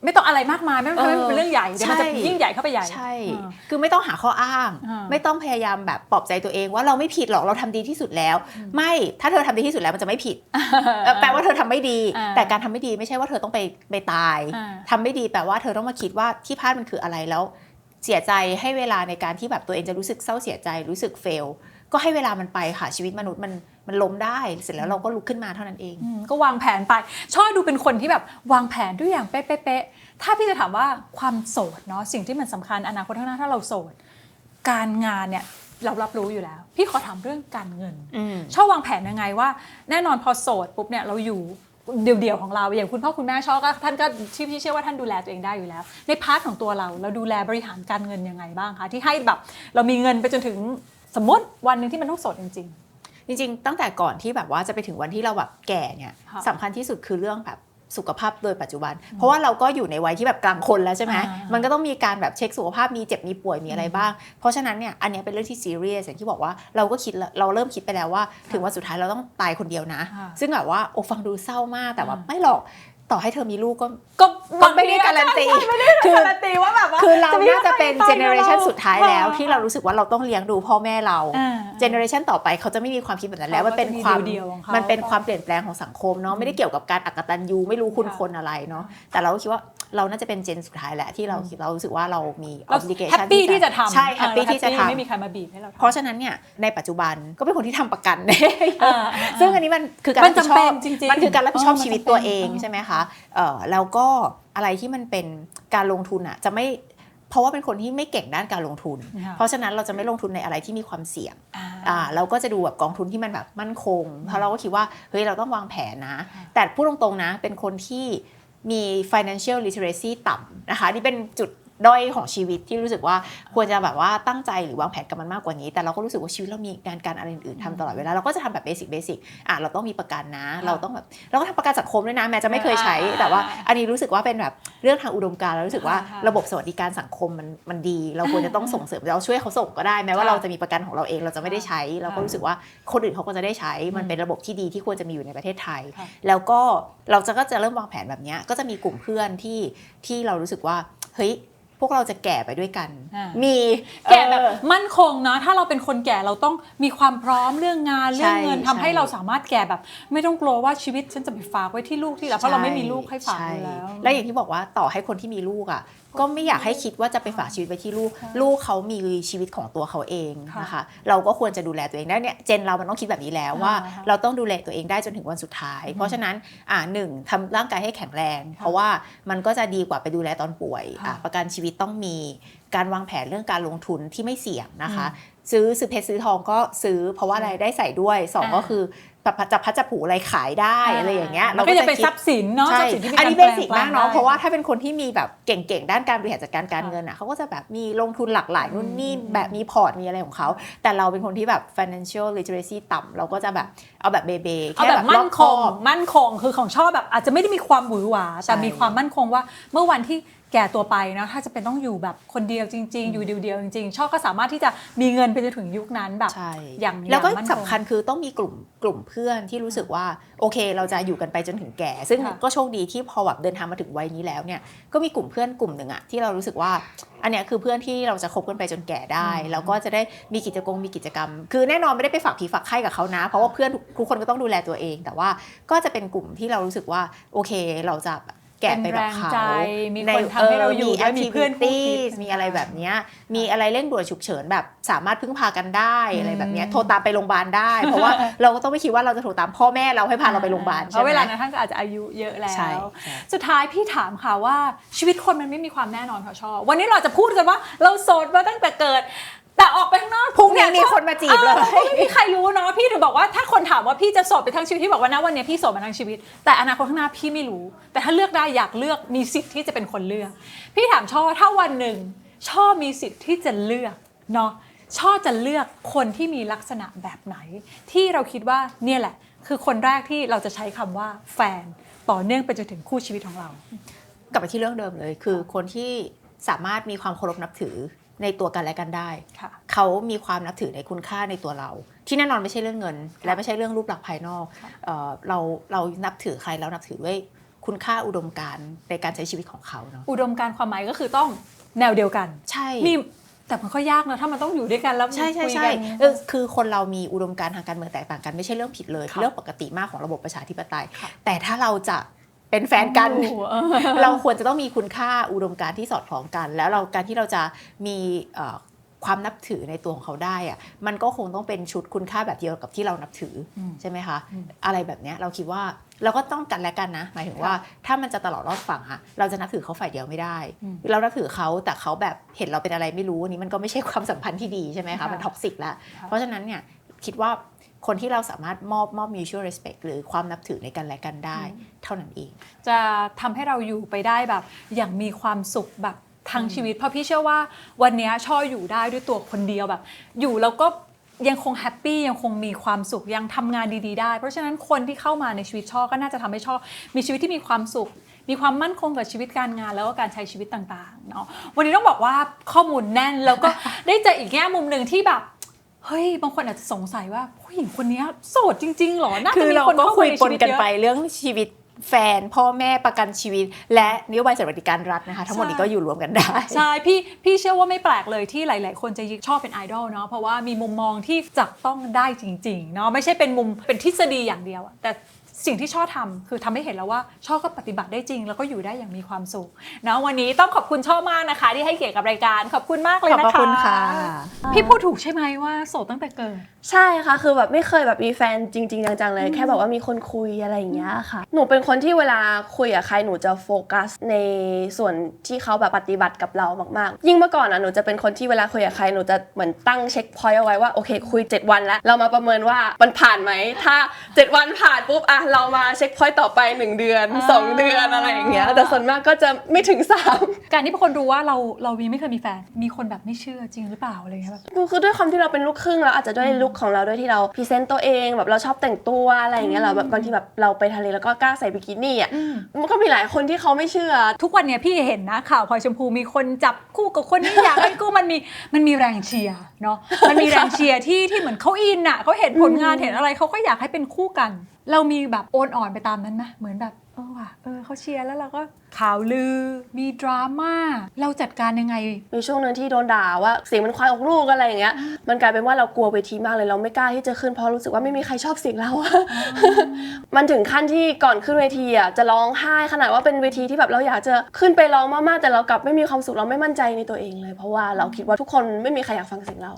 ไม่ต้องอะไรมากมายไม่ต้องทำให้มันเป็นเรื่องใหญ่เดี๋ยวมันจะ ใช่ ยิ่งใหญ่เข้าไปใหญ่ ใช่คือไม่ต้องหาข้ออ้าง า ไม่ต้องพยายามแบบปลอบใจตัวเองว่าเราไม่ผิดหรอกเราทำดีที่สุดแล้วไม่ถ้าเธอทำดีที่สุดแล้วมันจะไม่ผิดแปลว่าเธอทำไม่ดีแต่การทำไม่ดีไม่ใช่ว่าเธอต้องไปตายทำไม่ดีแปลว่าเธอต้องมาคิดว่าที่พลาดมันคืออะไรแล้วเสียใจให้เวลาในการที่แบบตัวเองจะรู้สึกเศร้าเสียใจรู้สึกเฟลก็ให้เวลามันไปค่ะชีวิตมนุษย์มันล้มได้เสร็จแล้วเราก็ลุกขึ้นมาเท่านั้นเอง ก็วางแผนไปชอบดูเป็นคนที่แบบวางแผนทุกอย่างเป๊ะๆถ้าพี่จะถามว่าความโสดเนาะสิ่งที่มันสำคัญอนาคตข้างหน้าถ้าเราโสดการงานเนี่ยเรารับรู้อยู่แล้วพี่ขอถามเรื่องการเงินชอบวางแผนยังไงว่าแน่นอนพอโสดปุ๊บเนี่ยเราอยู่เดี่ยวๆของเราอย่างคุณพ่อคุณแม่ชอบก็ท่านก็พี่เชื่อว่าท่านดูแลตัวเองได้อยู่แล้วในพาร์ทของตัวเราดูแลบริหารการเงินยังไงบ้างคะที่ให้แบบเรามีเงินไปจนถึงสมมติวันหนึ่งที่มันต้องโสดจริงๆตั้งแต่ก่อนที่แบบว่าจะไปถึงวันที่เราแบบแก่เนี่ยสำคัญที่สุดคือเรื่องแบบสุขภาพโดยปัจจุบันเพราะว่าเราก็อยู่ในวัยที่แบบกลางคนแล้วใช่ไหมมันก็ต้องมีการแบบเช็คสุขภาพมีเจ็บมีป่วยมีอะไรบ้างเพราะฉะนั้นเนี่ยอันนี้เป็นเรื่องที่ซีเรียสอย่างที่บอกว่าเราก็คิดเราเริ่มคิดไปแล้วว่าถึงวันสุดท้ายเราต้องตายคนเดียวนะซึ่งแบบว่าโอ้ฟังดูเศร้ามากแต่ว่าไม่หรอกต่อให้เธอมีลูกก็ไม่ได้การันตีคือการันตีว่าแบบว่าคือเราน่าจะเป็นเจเนอเรชันสุดท้ายแล้วที่เรารู้สึกว่าเราต้องเลี้ยงดูพ่อแม่เราเจเนอเรชันต่อไปเขาจะไม่มีความคิดแบบนั้นแล้วมันเป็นความเปลี่ยนแปลงของสังคมเนาะไม่ได้เกี่ยวกับการอักตันยูไม่รู้คุณคนอะไรเนาะแต่เราคิดว่าเราน่าจะเป็นเจนสุดท้ายแหละที่เรารู้สึกว่าเรามี obligation แฮปปี้ที่จะทำใช่แฮปปี้ที่จะทำไม่มีใครมาบีบให้เราทำเพราะฉะนั้นเนี่ยในปัจจุบันก็เป็นคนที่ทำประกันซึ่งอันนี้มันคือการรับผิดชอบมันคือการรับผิดชอบชีวิตตัวเองใช่ไหมคะแล้วก็อะไรที่มันเป็นการลงทุนอ่ะจะไม่เพราะว่าเป็นคนที่ไม่เก่งด้านการลงทุนเพราะฉะนั้นเราจะไม่ลงทุนในอะไรที่มีความเสี่ยงเราก็จะดูแบบกองทุนที่มันแบบมั่นคงเพราะเราก็คิดว่าเฮ้ยเราต้องวางแผนนะแต่พูดตรงๆนะเป็นคนที่มี financial literacy ต่ำนะคะนี่เป็นจุด ด้อยของชีวิตที่รู้สึกว่าควรจะแบบว่าตั้งใจหรือวางแผนกับมันมากกว่านี้แต่เราก็รู้สึกว่าชีวิตเรามีการอะไรอื่นๆทำตลอดเวลาเราก็จะทำแบบเบสิกเราต้องมีประกันนะเราต้องแบบเราก็ทำประกันสังคมด้วยนะแม้จะไม่เคยใช้แต่ว่าอันนี้รู้สึกว่าเป็นแบบเรื่องทางอุดมการณ์แล้วรู้สึกว่าระบบสวัสดิการสังคมมันดีเราควรจะต้องส่งเสริมเราช่วยเขาส่งก็ได้แม้ว่าเราจะมีประกันของเราเองเราจะไม่ได้ใช้เราก็รู้สึกว่าคนอื่นเขาก็จะได้ใช้มันเป็นระบบที่ดีที่ควรจะมีอยู่ในประเทศไทยแล้วก็เราก็จะเริ่มวางแผนแบบนี้ก็จะมีกลุ่มเพื่อนที่เรารู้สึกว่าเฮ้ยพวกเราจะแก่ไปด้วยกันมีแก่แบบมั่นคงนะถ้าเราเป็นคนแก่เราต้องมีความพร้อมเรื่องงานเรื่องเงินทำให้เราสามารถแก่แบบไม่ต้องกลัวว่าชีวิตฉันจะไปฝากไว้ที่ลูกที่แล้วเพราะเราไม่มีลูกให้ฝากอยู่แล้วและอย่างที่บอกว่าต่อให้คนที่มีลูกก็ไม่อยากให้คิดว่าจะไปฝากชีวิตไว้ที่ลูกเขามีชีวิตของตัวเขาเองนะคะเราก็ควรจะดูแลตัวเองได้เนี่ยเจนเรามันต้องคิดแบบนี้แล้วว่าเราต้องดูแลตัวเองได้จนถึงวันสุดท้ายเพราะฉะนั้นหนึ่งทำร่างกายให้แข็งแรงเพราะว่ามันก็จะดีกว่าไปดูแลตอนป่วยประกันชีวิตต้องมีการวางแผนเรื่องการลงทุนที่ไม่เสี่ยงนะคะซื้อเพชรซื้อทองก็ซื้อเพราะว่าอะไรได้ใส่ด้วย2ก็คือจับพัดจับผูอะไรขายได้อะไรอย่างเงี้ยเราก็จะเป็นทรัพย์สินเนาะทรัพย์สินที่มีการอันนี้เบสิกมากเนาะเพราะว่าถ้าเป็นคนที่มีแบบเก่งๆด้านการบริหารจัดการการเงินเขาก็จะแบบมีลงทุนหลากหลายนู่นนี่แบบมีพอร์ตมีอะไรของเขาแต่เราเป็นคนที่แบบ financial literacy ต่ำเราก็จะแบบเอาแบบเบแค่แบบมั่นคงคือของชอบแบบอาจจะไม่ได้มีความหวือหวาแต่มีความมั่นคงว่าเมื่อวันที่แก่ตัวไปนะถ้าจะเป็นต้องอยู่แบบคนเดียวจริงๆอยู่เดียวๆจริงๆช่อก็สามารถที่จะมีเงินไปจนถึงยุคนั้นแบบอย่างแล้วก็สำคัญคือต้องมีกลุ่มเพื่อนที่รู้สึกว่าโอเคเราจะอยู่กันไปจนถึงแก่ซึ่งก็โชคดีที่พอแบบเดินทางมาถึงวัยนี้แล้วเนี่ยก็มีกลุ่มเพื่อนกลุ่มหนึ่งที่เรารู้สึกว่าอันเนี้ยคือเพื่อนที่เราจะคบกันไปจนแก่ได้แล้วก็จะได้มีกิจกรรมคือแน่นอนไม่ได้ไปฝากผีฝากไข้กับเขานะเพราะว่าเพื่อนทุกคนก็ต้องดูแลตัวเองแต่ว่าก็จะเป็นกลุ่มที่เรารู้สึกว่าโอเคเราจะแก่ไปแบบเขามีคนทำให้เราอยู่ด้วยมีเพื่อนคู่คิดมีอะไรแบบนี้มีอะไรเร่งด่วนฉุกเฉินแบบสามารถพึ่งพากันได้อะไรแบบนี้โทรตามไปโรงพยาบาลได้เพราะว่าเราก็ต้องไม่คิดว่าเราจะโทรตามพ่อแม่เราให้พาเราไปโรงพยาบาลเพราะเวลานั้นท่านก็อาจจะอายุเยอะแล้วสุดท้ายพี่ถามค่ะว่าชีวิตคนมันไม่มีความแน่นอนค่ะชอบวันนี้เราจะพูดกันว่าเราโสดมาตั้งแต่เกิดแต่ออกไปข้างนอกพรุ่งนี้มีคนมาจีบเลยไม่มีใครรู้เนาะพี่ถึงบอกว่าถ้าคนถามว่าพี่จะโสดไปทั้งชีวิตพี่บอกว่านะวันนี้พี่โสดมาทั้งชีวิตแต่อนาคตข้างหน้าพี่ไม่รู้แต่ถ้าเลือกได้อยากเลือกมีสิทธิ์ที่จะเป็นคนเลือกพี่ถามช่อถ้าวันหนึ่งช่อมีสิทธิ์ที่จะเลือกเนาะช่อจะเลือกคนที่มีลักษณะแบบไหนที่เราคิดว่าเนี่ยแหละคือคนแรกที่เราจะใช้คำว่าแฟนต่อเนื่องไปจนถึงคู่ชีวิตของเรากลับไปที่เรื่องเดิมเลยคือคนที่สามารถมีความเคารพนับถือในตัวกันและกันได้เขามีความนับถือในคุณค่าในตัวเราที่แน่นอนไม่ใช่เรื่องเงินและไม่ใช่เรื่องรูปลักษณ์ภายนอกเรานับถือใครแล้วนับถือด้วยคุณค่าอุดมการณ์ในการใช้ชีวิตของเขาเนาะอุดมการณ์ความหมายก็คือต้องแนวเดียวกันใช่แต่มันก็ยากนะถ้ามันต้องอยู่ด้วยกันแล้วใช่คือคนเรามีอุดมการณ์ทางการเมืองแตกต่างกันไม่ใช่เรื่องผิดเลยเรื่องปกติมากของระบบประชาธิปไตยแต่ถ้าเราจะเป็นแฟนกันเราควรจะต้องมีคุณค่าอุดมการณ์ที่สอดคล้องกันแล้วการที่เราจะมีความนับถือในตัวของเขาได้อะมันก็คงต้องเป็นชุดคุณค่าแบบเดียวกับที่เรานับถือใช่ไหมคะอะไรแบบนี้เราคิดว่าเราก็ต้องกันและกันนะหมายถึงว่าถ้ามันจะตลอดรอดฝั่งอะเราจะนับถือเขาฝ่ายเดียวไม่ได้เรานับถือเขาแต่เขาแบบเห็นเราเป็นอะไรไม่รู้อันนี้มันก็ไม่ใช่ความสัมพันธ์ที่ดีใช่ไหมคะมันท็อกซิกแล้วเพราะฉะนั้นเนี่ยคิดว่าคนที่เราสามารถมอบ mutual respect หรือความนับถือในกันและกันได้เท่านั้นเองจะทำให้เราอยู่ไปได้แบบอย่างมีความสุขแบบทั้งชีวิตเพราะพี่เชื่อว่าวันนี้ช่ออยู่ได้ด้วยตัวคนเดียวแบบอยู่แล้วก็ยังคงแฮปปี้ยังคงมีความสุขยังทำงานดีๆได้เพราะฉะนั้นคนที่เข้ามาในชีวิตช่อก็น่าจะทำให้ช่อมีชีวิตที่มีความสุขมีความมั่นคงกับชีวิตการงานแล้วก็การใช้ชีวิตต่างๆเนาะวันนี้ต้องบอกว่าข้อมูลแน่นแล้วก็ได้เจออีกแง่มุมนึงที่แบบเฮ้ยบางคนอาจจะสงสัยว่าผู้หญิงคนนี้โสดจริงๆหรอน่าจะมีคนเข้ามาในชีวิตเยอะกันไปเรื่องชีวิตแฟนพ่อแม่ประกันชีวิตและนโยบายสวัสดิการรัฐนะคะทั้งหมดนี้ก็อยู่รวมกันได้ใช่พี่เชื่อว่าไม่แปลกเลยที่หลายๆคนจะชอบเป็นไอดอลเนาะเพราะว่ามีมุมมองที่จับต้องได้จริงๆเนาะไม่ใช่เป็นทฤษฎีอย่างเดียวแต่สิ่งที่ช่อทำคือทำให้เห็นแล้วว่าช่อก็ปฏิบัติได้จริงแล้วก็อยู่ได้อย่างมีความสุขเนาะวันนี้ต้องขอบคุณช่อมากนะคะที่ให้เกียรติกับรายการขอบคุณมากเลยนะคะขอบคุณค่ะพี่พูดถูกใช่ไหมว่าโสดตั้งแต่เกิดใช่ค่ะคือแบบไม่เคยแบบมีแฟนจริงๆจังๆเลยแค่แบบว่ามีคนคุยอะไรอย่างเงี้ยค่ะหนูเป็นคนที่เวลาคุยกับใครหนูจะโฟกัสในส่วนที่เขาแบบปฏิบัติกับเรามากๆยิ่งเมื่อก่อนหนูจะเป็นคนที่เวลาคุยกับใครหนูจะเหมือนตั้งเช็คพอยต์เอาไว้ว่าโอเคคุย7วันแล้วเรามาประเมินว่ามันผ่านไหมถ้า7วันผ่านปุ๊บอ่ะเรามาเช็คพอยต์ต่อไป1เดือน2เดือนอะไรอย่างเงี้ยแต่ส่วนมากก็จะไม่ถึง3 การที่คนรู้ว่าเราไม่เคยมีแฟนมีคนแบบไม่เชื่อจริงหรือเปล่าอะไรเงี้ยแบบ คือด้วยความที่เราเป็นลูกครึ่งแล้วอาจจะด้วยลุคของเราด้วยที่เราพรีเซนต์ตัวเองแบบเราชอบแต่งตัวอะไรอย่างเงี้ยเราแบบบางทีแบบเราไปทะเลแล้วก็กล้าใส่บิกินี่อ่ะมันก็มีหลายคนที่เขาไม่เชื่อ ทุกวันเนี้ยพี่เห็นนะข่าวพลอยชมพูมีคนจับคู่กับคนนี้อยากให้คู่มันมีแรงเชียร์เนาะมันมีแรงเชียร์ที่เหมือนเขาอินอ่ะเขาเห็นผลงานเห็นอะไรเขาก็อยากให้เป็นคู่กัน เรามีแบบโอนอ่อนไปตามนั้นไหมเหมือนแบบว่ะเขาเชียร์แล้วเราก็ข่าวลือมีดราม่าเราจัดการยังไง มีช่วงนึงที่โดนด่าว่าเสียงมันควายออกลูกอะไรอย่างเงี้ยมันกลายเป็นว่าเรากลัวเวทีมากเลยเราไม่กล้าที่จะขึ้นเพราะรู้สึกว่าไม่มีใครชอบเสียงเรา มันถึงขั้นที่ก่อนขึ้นเวทีอ่ะจะร้องไห้ขนาดว่าเป็นเวทีที่แบบเราอยากจะขึ้นไปร้องมากๆแต่เรากลับไม่มีความสุขเราไม่มั่นใจในตัวเองเลยเพราะว่าเราคิดว่าทุกคนไม่มีใครอยากฟังเสียงเรา